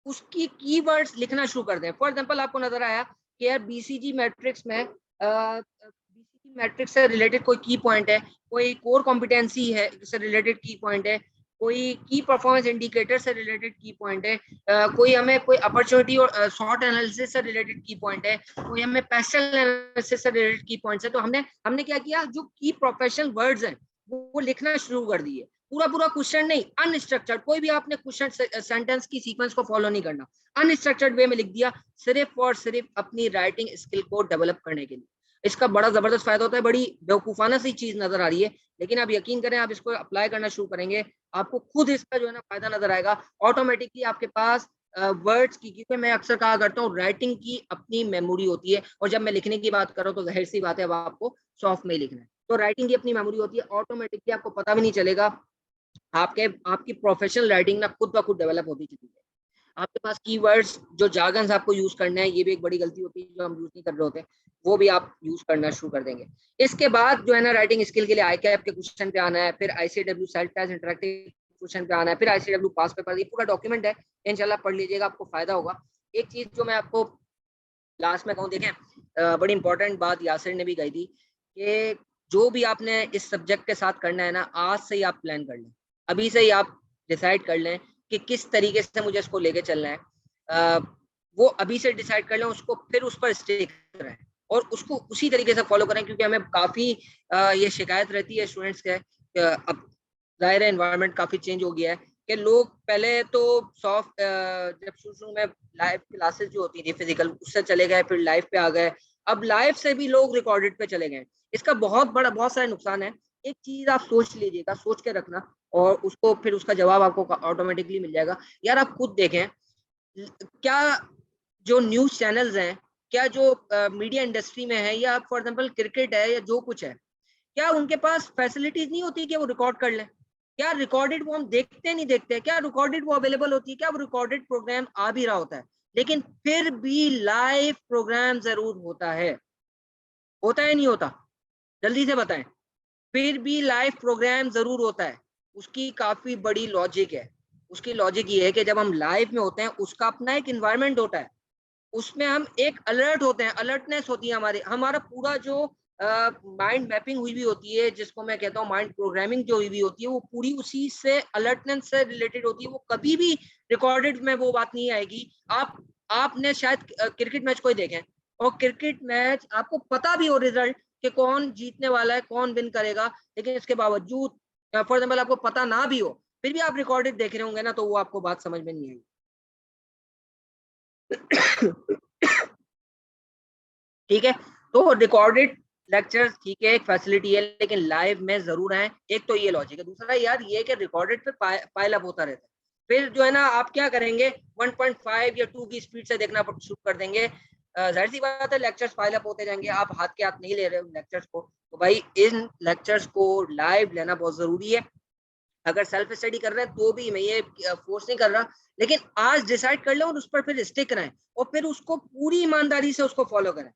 B: उसकी कीवर्ड्स लिखना शुरू कर दें। फॉर एग्जांपल आपको नजर आया कि यार बीसीजी मैट्रिक्स में बीसीजी मैट्रिक्स से रिलेटेड कोई की पॉइंट है, कोई कोर कॉम्पिटेंसी है से रिलेटेड की पॉइंट है, कोई की परफॉर्मेंस इंडिकेटर से रिलेटेड की पॉइंट है, कोई हमें कोई अपॉर्चुनिटी और शॉर्ट एनालिसिस से रिलेटेड की पॉइंट है, कोई हमें पैशनल एनालिसिस से रिलेटेड की पॉइंट्स है। तो हमने हमने क्या किया, जो की प्रोफेशनल वर्ड्स हैं वो लिखना शुरू कर दिए। पूरा पूरा क्वेश्चन नहीं, अनस्ट्रक्चर्ड, कोई भी आपने क्वेश्चन सेंटेंस की सीक्वेंस को फॉलो नहीं करना, अनस्ट्रक्चर्ड वे में लिख दिया, सिर्फ और सिर्फ अपनी राइटिंग स्किल को डेवलप करने के लिए। इसका बड़ा जबरदस्त फायदा होता है। बड़ी बेवकूफाना सी चीज नजर आ रही है, लेकिन आप यकीन करें, आप इसको अप्लाई करना शुरू करेंगे, आपको खुद इसका जो है ना फायदा नजर आएगा। ऑटोमेटिकली आपके पास वर्ड्स की, क्योंकि मैं अक्सर कहा करता हूँ राइटिंग की अपनी मेमोरी होती है, और जब मैं लिखने की बात कर रहा हूँ तो जाहिर सी बात है अब आपको सॉफ्ट में ही लिखना है। तो राइटिंग की अपनी मेमोरी होती है, ऑटोमेटिकली आपको पता भी नहीं चलेगा, आपकी प्रोफेशनल राइटिंग ना खुद ब खुद डेवलप होती चली है। आपके पास कीवर्ड्स, जो जार्गन्स आपको यूज करना है, ये भी एक बड़ी गलती होती है जो हम यूज नहीं कर रहे होते, वो भी आप यूज करना शुरू कर देंगे। इसके बाद जो है ना राइटिंग स्किल के लिए ICAP के क्वेश्चन पे आना है, फिर ICW self test interactive question पे आना है, फिर ICW पास पेपर, ये पूरा डॉक्यूमेंट है, इंशाल्लाह पढ़ लीजिएगा, आपको फायदा होगा। एक चीज जो मैं आपको लास्ट में कहूँ, देखें बड़ी इंपॉर्टेंट बात यासिर ने भी कही थी कि जो भी आपने इस सब्जेक्ट के साथ करना है ना, आज से ही आप प्लान कर लें, अभी से ही आप डिसाइड कर लें कि किस तरीके से मुझे इसको लेके चलना है। वो अभी से डिसाइड कर लें, उसको फिर उस पर स्टिक करें और उसको उसी तरीके से फॉलो करें, क्योंकि हमें काफ़ी ये शिकायत रहती है स्टूडेंट्स के, अब ज़ाहिर है एनवायरनमेंट काफ़ी चेंज हो गया है कि लोग पहले तो सॉफ्ट, जब शुरू में लाइव क्लासेस जो होती थी फिजिकल, उससे चले गए, फिर लाइव पे आ गए, अब लाइव से भी लोग रिकॉर्डेड पे चले गए। इसका बहुत सारे नुकसान है। एक चीज आप सोच लीजिएगा, सोच के रखना, और उसको फिर उसका जवाब आपको ऑटोमेटिकली मिल जाएगा। यार आप खुद देखें, क्या जो न्यूज चैनल्स हैं, क्या जो मीडिया इंडस्ट्री में है, या फॉर एग्जाम्पल क्रिकेट है, या जो कुछ है, क्या उनके पास फैसिलिटीज नहीं होती कि वो रिकॉर्ड कर लें? क्या रिकॉर्डेड वो हम देखते नहीं देखते? क्या रिकॉर्डेड वो अवेलेबल होती है? क्या वो रिकॉर्डेड प्रोग्राम आ भी रहा होता है? लेकिन फिर भी लाइव प्रोग्राम जरूर होता है नहीं होता? जल्दी से बताएं। फिर भी लाइव प्रोग्राम जरूर होता है। उसकी काफी बड़ी लॉजिक है। उसकी लॉजिक ये है कि जब हम लाइव में होते हैं, उसका अपना एक इन्वायरमेंट होता है, उसमें हम एक अलर्ट होते हैं, अलर्टनेस होती है हमारा पूरा जो माइंड मैपिंग हुई भी होती है, जिसको मैं कहता हूँ माइंड प्रोग्रामिंग जो हुई भी होती है, वो पूरी उसी से अलर्टनेस से रिलेटेड होती है। वो कभी भी रिकॉर्डेड में वो बात नहीं आएगी। आपने शायद क्रिकेट मैच कोई देखें, और क्रिकेट मैच आपको पता भी हो रिजल्ट कि कौन जीतने वाला है, कौन विन करेगा, लेकिन इसके बावजूद फॉर एग्जाम्पल आपको पता ना भी हो, फिर भी आप रिकॉर्डेड देख रहे होंगे ना, तो वो आपको बात समझ में नहीं आएगी। ठीक है, तो रिकॉर्डेड लेक्चर्स ठीक है एक फैसिलिटी है, लेकिन लाइव में जरूर आए। एक तो ये लॉजिक है। दूसरा यार ये कि रिकॉर्डेड पे पाइल अप होता रहता है, फिर जो है ना आप क्या करेंगे 1.5 या 2 की स्पीड से देखना शुरू कर देंगे। जाहिर सी बात है लेक्चर्स पाइल अप होते जाएंगे, आप हाथ के हाथ नहीं ले रहे हो लेक्चर्स को, तो भाई इन लेक्चर्स को लाइव लेना बहुत जरूरी है। अगर सेल्फ स्टडी कर रहे हैं तो भी मैं ये फोर्स नहीं कर रहा, लेकिन आज डिसाइड कर लो और उस पर फिर स्टिक रहें और फिर उसको पूरी ईमानदारी से उसको फॉलो करें।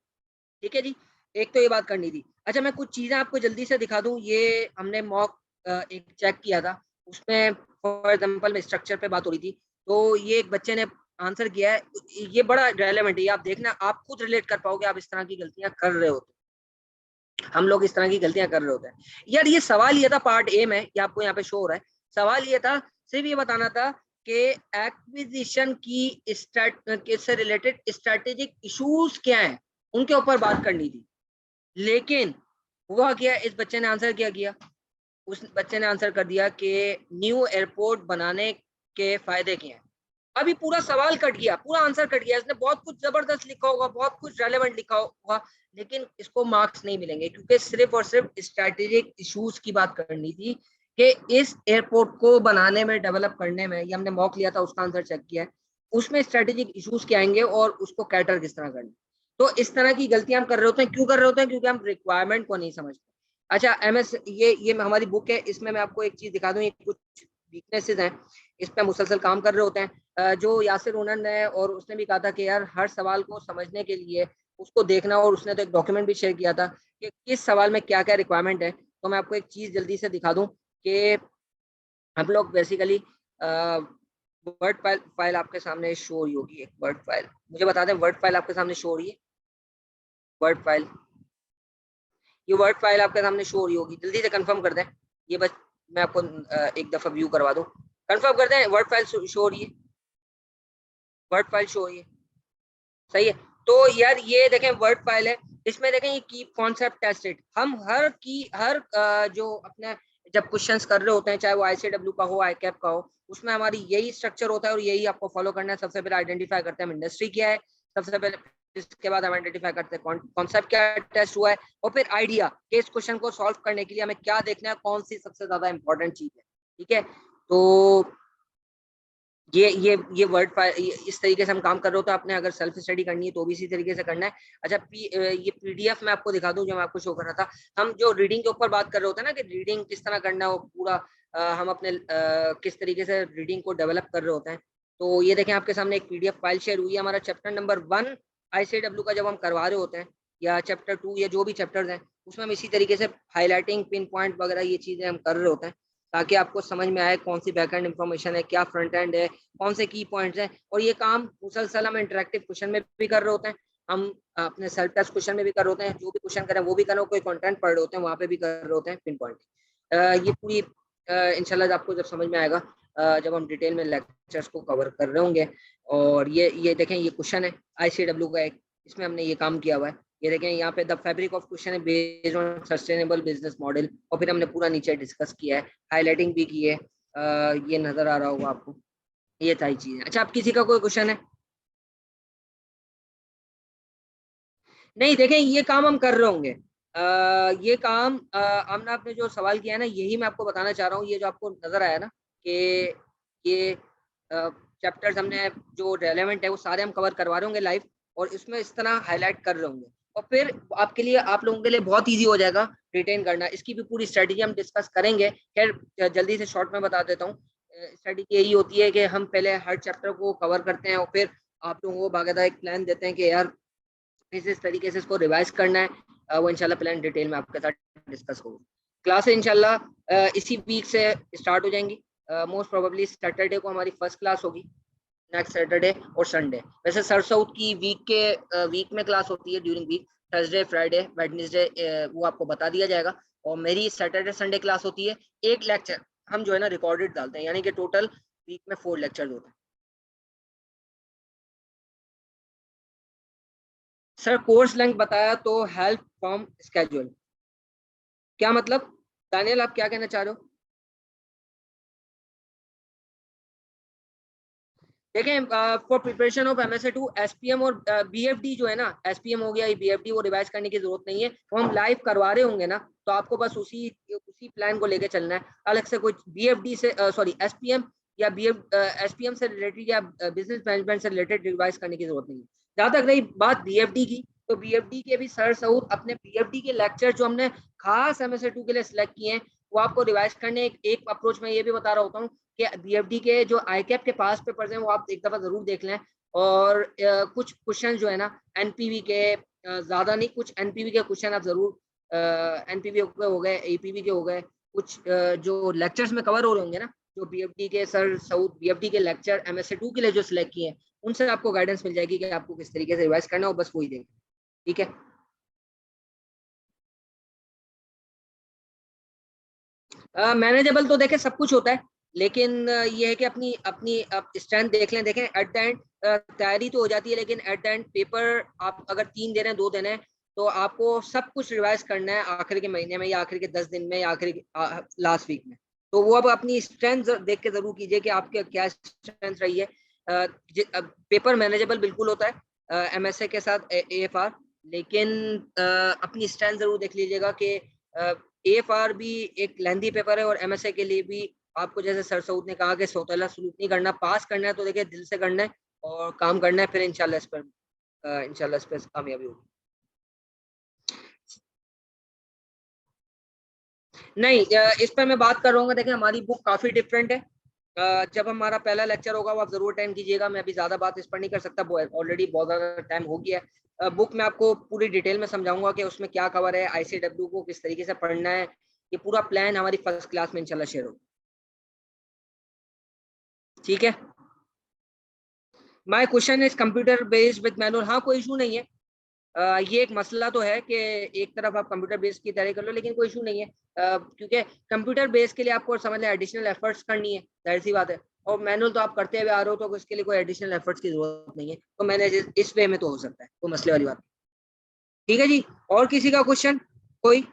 B: ठीक है जी, एक तो ये बात करनी थी। अच्छा मैं कुछ चीजें आपको जल्दी से दिखा दूं। ये हमने मॉक एक चेक किया था, उसमें फॉर एग्जांपल में स्ट्रक्चर पे बात हो रही थी, तो ये एक बच्चे ने आंसर किया है, ये बड़ा रेलेवेंट है, आप देखना आप खुद रिलेट कर पाओगे, आप इस तरह की गलतियां कर रहे होते, हम लोग इस तरह की गलतियां कर रहे होते हैं। यार ये सवाल ये था, पार्ट ए में, ये आपको यहाँ पे शो हो रहा है, सवाल ये था सिर्फ ये बताना था कि एक्विजिशन की से रिलेटेड स्ट्रेटेजिक इश्यूज क्या हैं, उनके ऊपर बात करनी थी। लेकिन हुआ क्या, इस बच्चे ने आंसर क्या किया, उस बच्चे ने आंसर कर दिया कि न्यू एयरपोर्ट बनाने के फायदे क्या हैं। अभी पूरा सवाल कट गया, पूरा आंसर कट गया। इसने बहुत कुछ जबरदस्त लिखा होगा, बहुत कुछ रेलेवेंट लिखा होगा, लेकिन इसको मार्क्स नहीं मिलेंगे, क्योंकि सिर्फ और सिर्फ स्ट्रेटेजिक इश्यूज की बात करनी थी कि इस एयरपोर्ट को बनाने में, डेवलप करने में, ये हमने मॉक लिया था उसका आंसर चेक किया है, उसमें स्ट्रेटेजिक इश्यूज क्या आएंगे और उसको कैटर किस तरह करना। तो इस तरह की गलतियां हम कर रहे होते हैं। क्यों कर रहे होते हैं? क्योंकि हम रिक्वायरमेंट को नहीं समझते। अच्छा एमएस, ये हमारी बुक है, इसमें मैं आपको एक चीज दिखा दूं, ये कुछ वीकनेसेस हैं, इस पर मुसलसल काम कर रहे होते हैं। जो यासिर उनन है, और उसने भी कहा था कि यार हर सवाल को समझने के लिए उसको देखना, और उसने तो एक डॉक्यूमेंट भी शेयर किया था कि किस सवाल में क्या क्या रिक्वायरमेंट है। तो मैं आपको एक चीज जल्दी से दिखा दूं कि हम लोग बेसिकली वर्ड फाइल आपके सामने शो हो रही होगी, एक वर्ड फाइल मुझे बता दें, वर्ड फाइल आपके सामने शो हो रही है, वर्ड फाइल, ये वर्ड फाइल आपके सामने शो हो रही होगी, जल्दी से कंफर्म कर दें। ये बस मैं आपको एक दफा व्यू करवा दूं, कंफर्म कर दें, वर्ड फाइल शो हो रही है, वर्ड फाइल शो हो रही है, सही है। तो यार ये देखें वर्ड फाइल है, इसमें देखें ये की कॉन्सेप्ट टेस्टेड, हम हर जो अपने जब क्वेश्चंस कर रहे होते हैं, चाहे वो आईसीडब्ल्यू का हो, आईकैप का हो, उसमें हमारी यही स्ट्रक्चर होता है और यही आपको फॉलो करना है। सबसे पहले आइडेंटिफाई करते हैं हम इंडस्ट्री क्या है, सबसे पहले इसके बाद हम आइडेंटिफाई करते हैं कॉन्सेप्ट क्या टेस्ट हुआ है, और फिर आइडिया कि इस क्वेश्चन को सॉल्व करने के लिए हमें क्या देखना है, कौन सी सबसे ज्यादा इंपॉर्टेंट चीज है। ठीक है, तो ये वर्ड फाइल इस तरीके से हम काम कर रहे हो, तो आपने अगर सेल्फ स्टडी करनी है तो भी इसी तरीके से करना है। अच्छा ये पीडीएफ मैं आपको दिखा दूं जो मैं आपको शो कर रहा था। हम जो रीडिंग के ऊपर बात कर रहे होते हैं ना, कि रीडिंग किस तरह करना हो पूरा, हम अपने किस तरीके से रीडिंग को डेवलप कर रहे होते हैं। तो ये देखें आपके सामने एक पीडीएफ फाइल शेयर हुई है, हमारा चैप्टर नंबर 1 आईसीडब्ल्यू का जब हम करवा रहे होते हैं, या चैप्टर 2 या जो भी चैप्टर्स हैं, उसमें हम इसी तरीके से हाईलाइटिंग, पिन पॉइंट वगैरह ये चीजें हम कर रहे होते हैं, ताकि आपको समझ में आए कौन सी बैकएंड इंफॉर्मेशन है, क्या फ्रंट एंड है, कौन से की पॉइंट्स हैं। और ये काम मुसलसल हम इंटरेक्टिव क्वेश्चन में भी कर रहे होते हैं, हम अपने सेल्फ टेस्ट क्वेश्चन में भी कर रहे होते हैं, जो भी क्वेश्चन करें वो भी करें, कोई कंटेंट पढ़ रहे होते हैं वहाँ पे भी कर रहे होते हैं पिन पॉइंट। ये पूरी इंशाल्लाह आपको जब समझ में आएगा, जब हम डिटेल में लेक्चर्स को कवर कर रहे होंगे। और ये देखें, ये क्वेश्चन है आईसीडब्ल्यू का एक, इसमें हमने ये काम किया हुआ है। ये देखें यहाँ पे द फैब्रिक ऑफ क्वेश्चन है based on sustainable business model, और फिर हमने पूरा नीचे डिस्कस किया है, हाईलाइटिंग भी की है। ये नजर आ रहा होगा आपको, ये सारी चीजें। अच्छा आप किसी का कोई क्वेश्चन है? नहीं देखें, ये काम हम कर रहे होंगे। ये काम हमने आपने जो सवाल किया है ना, यही मैं आपको बताना चाह रहा हूँ। ये जो आपको नजर आया ना कि ये चैप्टर्स हमने जो रेलेवेंट है वो सारे हम कवर करवा रहे होंगे लाइव, और इसमें इस तरह हाईलाइट कर रहे होंगे, और फिर आपके लिए, आप लोगों के लिए बहुत इजी हो जाएगा रिटेन करना। इसकी भी पूरी स्ट्रेटेजी हम डिस्कस करेंगे। खैर जल्दी से शॉर्ट में बता देता हूँ। स्ट्रेटेजी यही होती है कि हम पहले हर चैप्टर को कवर करते हैं, और फिर आप लोगों को बाकायदा एक प्लान देते हैं कि यार इस तरीके से इसको रिवाइज करना है। वो इंशाल्लाह प्लान डिटेल में आपके साथ डिस्कस होगा। क्लास इंशाल्लाह इसी वीक से स्टार्ट हो जाएंगी। मोस्ट प्रोबेबली सैटरडे को हमारी फर्स्ट क्लास होगी, नेक्स्ट सैटरडे और संडे। वैसे सर साउथ की वीक में क्लास होती है during week, Thursday, Friday, Wednesday, वो आपको बता दिया जाएगा। और मेरी सैटरडे संडे क्लास होती है। एक लेक्चर हम जो है ना रिकॉर्डेड डालते हैं, यानी कि टोटल वीक में 4 लेक्चर होते हैं। सर कोर्स लेंथ बताया तो हेल्प फ्रॉम स्केड्यूल, क्या मतलब? दानियल आप क्या कहना चाह रहे हो? देखें for preparation of MSA2 SPM और BFD जो है ना, SPM हो गया, ये BFD, वो रिवाइज करने की जरूरत नहीं है, वो हम लाइव करवा रहे होंगे ना, तो आपको बस उसी प्लान को लेके चलना है। अलग से कुछ BFD से सॉरी SPM या SPM से रिलेटेड या बिजनेस मैनेजमेंट से रिलेटेड रिवाइज करने की जरूरत नहीं है। जहाँ तक रही बात BFD की, तो BFD के भी सर सऊद अपने BFD के लेक्चर जो हमने खास MSA2 के लिए सिलेक्ट किए हैं, वो आपको रिवाइज करने एक अप्रोच में ये भी बता रहा होता हूँ कि BFD के जो ICAP के पास पेपर्स हैं वो आप एक दफा जरूर देख लें। और कुछ क्वेश्चन जो है ना NPV के, ज्यादा नहीं, कुछ NPV के क्वेश्चन आप जरूर, NPV के हो गए, APV के हो गए, कुछ जो लेक्चर्स में कवर हो रहे होंगे ना, जो BFD के सर सऊद BFD के लेक्चर MSA2 के लिए जो सिलेक्ट किए हैं, उनसे आपको गाइडेंस मिल जाएगी कि आपको किस तरीके से रिवाइज करना है, और बस वही देखें। ठीक है, मैनेजेबल तो देखें सब कुछ होता है, लेकिन ये है कि अपनी अपनी आप स्ट्रेंथ देख लें। देखें एट द एंड तैयारी तो हो जाती है, लेकिन एट द एंड पेपर आप अगर 3 दिन है 2 दिन है, तो आपको सब कुछ रिवाइज करना है आखिर के महीने में, या आखिर के 10 दिन में, या आखिर लास्ट वीक में। तो वो अब अपनी स्ट्रेंथ देख के जरूर कीजिए कि आपके क्या स्ट्रेंथ रही है। पेपर मैनेजेबल बिल्कुल होता है MSA के साथ AFR, लेकिन अपनी स्ट्रेंथ जरूर देख लीजिएगा कि AFR भी एक लेंथी पेपर है, और MSA के लिए भी आपको जैसे सर सऊद ने कहा कि सौतेला सलूक नहीं करना, पास करना है तो देखिए दिल से करना है और काम करना है, फिर इंशाल्लाह इस पर कामयाबी होगी। नहीं, इस पर मैं बात कर रहा हूँ। देखिए हमारी बुक काफी डिफरेंट है। जब हमारा पहला लेक्चर होगा वो आप जरूर अटेंड कीजिएगा। मैं अभी ज्यादा बात इस पर नहीं कर सकता, ऑलरेडी बहुत ज्यादा टाइम हो गया है। बुक में आपको पूरी डिटेल में समझाऊंगा कि उसमें क्या कवर है, ICW को किस तरीके से पढ़ना है, ये पूरा प्लान हमारी फर्स्ट क्लास में इंशाल्लाह शेयर होगा। ठीक है, my question is computer based with manual. हाँ, कोई इशू नहीं है। ये एक मसला तो है कि एक तरफ आप कंप्यूटर बेस की तैयारी कर लो, लेकिन कोई इशू नहीं है, क्योंकि कंप्यूटर बेस के लिए आपको समझ लें एडिशनल एफर्ट्स करनी है, जाहिर सी बात है। और मैनुअल तो आप करते हुए आ रहे हो, तो इसके लिए कोई एडिशनल एफर्ट्स की जरूरत नहीं है। तो मैंने इस वे में तो हो सकता है, कोई मसले वाली बात। ठीक है जी, और किसी का क्वेश्चन कोई,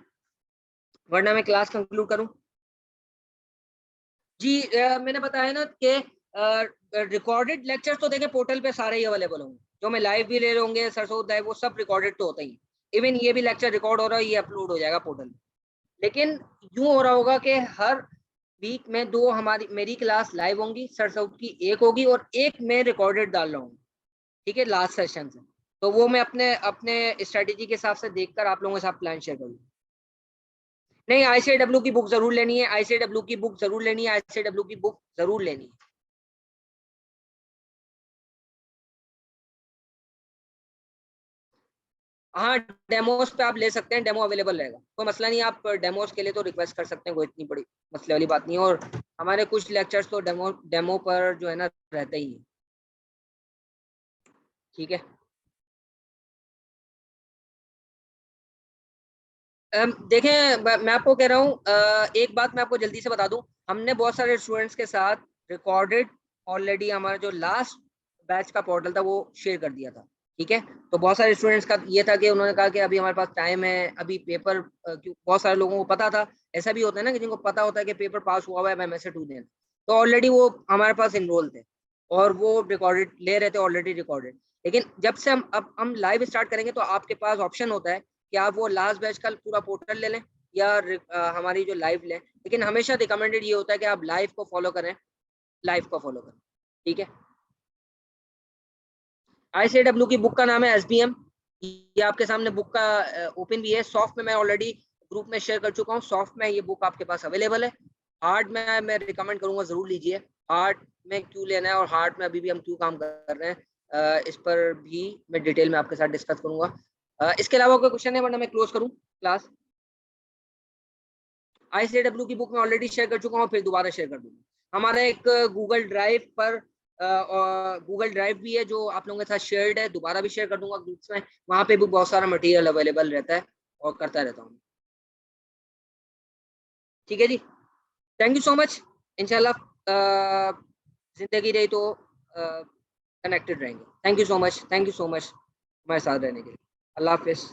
B: वरना मैं क्लास कंक्लूड करूं। जी मैंने बताया ना कि रिकॉर्डेड लेक्चर्स तो देखें पोर्टल पे सारे ही अवेलेबल होंगे, जो मैं लाइव भी ले रहे होंगे सरसों लाइव, वो सब रिकॉर्डेड तो होता ही। इवन ये भी लेक्चर रिकॉर्ड हो रहा है, ये अपलोड हो जाएगा पोर्टल में। लेकिन यूं हो रहा होगा कि हर वीक में 2 हमारी मेरी क्लास लाइव होंगी, सरसों की 1 होगी, और 1 मैं रिकॉर्डेड डाल रहा हूँ। ठीक है, लास्ट सेशन से। तो वो मैं अपने अपने स्ट्रेटेजी के हिसाब से देखकर आप लोगों के साथ प्लान शेयर करूँगा। नहीं, ICW की बुक जरूर लेनी है, ICW की बुक जरूर लेनी है, ICW की बुक जरूर लेनी है। हाँ, डेमोस पे आप ले सकते हैं, डेमो अवेलेबल रहेगा, कोई मसला नहीं। आप डेमोस के लिए तो रिक्वेस्ट कर सकते हैं, कोई इतनी बड़ी मसले वाली बात नहीं है। और हमारे कुछ लेक्चर्स तो डेमो पर जो है ना रहते ही है। ठीक है, देखें मैं आपको कह रहा हूँ, एक बात मैं आपको जल्दी से बता दूं, हमने बहुत सारे स्टूडेंट्स के साथ रिकॉर्डेड ऑलरेडी हमारा जो लास्ट बैच का पोर्टल था वो शेयर कर दिया था। ठीक है, तो बहुत सारे स्टूडेंट्स का ये था कि उन्होंने कहा कि अभी हमारे पास टाइम है, अभी पेपर, बहुत सारे लोगों को पता था, ऐसा भी होता है ना कि जिनको पता होता है कि पेपर पास हुआ हुआ है, MSA2 देना, तो ऑलरेडी वो हमारे पास इनरोल थे और वो रिकॉर्डेड ले रहे थे, ऑलरेडी रिकॉर्डेड। लेकिन जब से हम लाइव स्टार्ट करेंगे, तो आपके पास ऑप्शन होता है कि आप वो लास्ट बैच का पूरा पोर्टल ले लें, या हमारी जो लाइव लें। लेकिन हमेशा रिकमेंडेड ये होता है कि आप लाइव को फॉलो करें, लाइव को फॉलो करें। ठीक है, ICW की बुक का नाम है SBM। ये आपके सामने बुक का ओपन भी है, सॉफ्ट में मैं ऑलरेडी ग्रुप में शेयर कर चुका हूँ, सॉफ्ट में ये बुक आपके पास अवेलेबल है। हार्ड में मैं रिकमेंड करूंगा जरूर लीजिए। हार्ड में क्यों लेना है और हार्ड में अभी भी हम क्यों काम कर रहे हैं, इस पर भी मैं डिटेल में आपके साथ डिस्कस करूंगा। इसके अलावा कोई क्वेश्चन है, वरना मैं क्लोज करूँ क्लास। ICW की बुक में ऑलरेडी शेयर कर चुका हूँ, फिर दोबारा शेयर कर दूंगा। हमारा एक गूगल ड्राइव पर गूगल ड्राइव भी है जो आप लोगों के साथ शेयर्ड है, दोबारा भी शेयर कर दूंगा ग्रुप्स में, वहाँ पे भी बहुत सारा मटेरियल अवेलेबल रहता है और करता रहता हूँ। ठीक है जी, थैंक यू सो मच। इंशाल्लाह जिंदगी रही तो कनेक्टेड रहेंगे। Thank you so much, thank you so much हमारे साथ रहने के लिए। अल्लाह हाफिज़।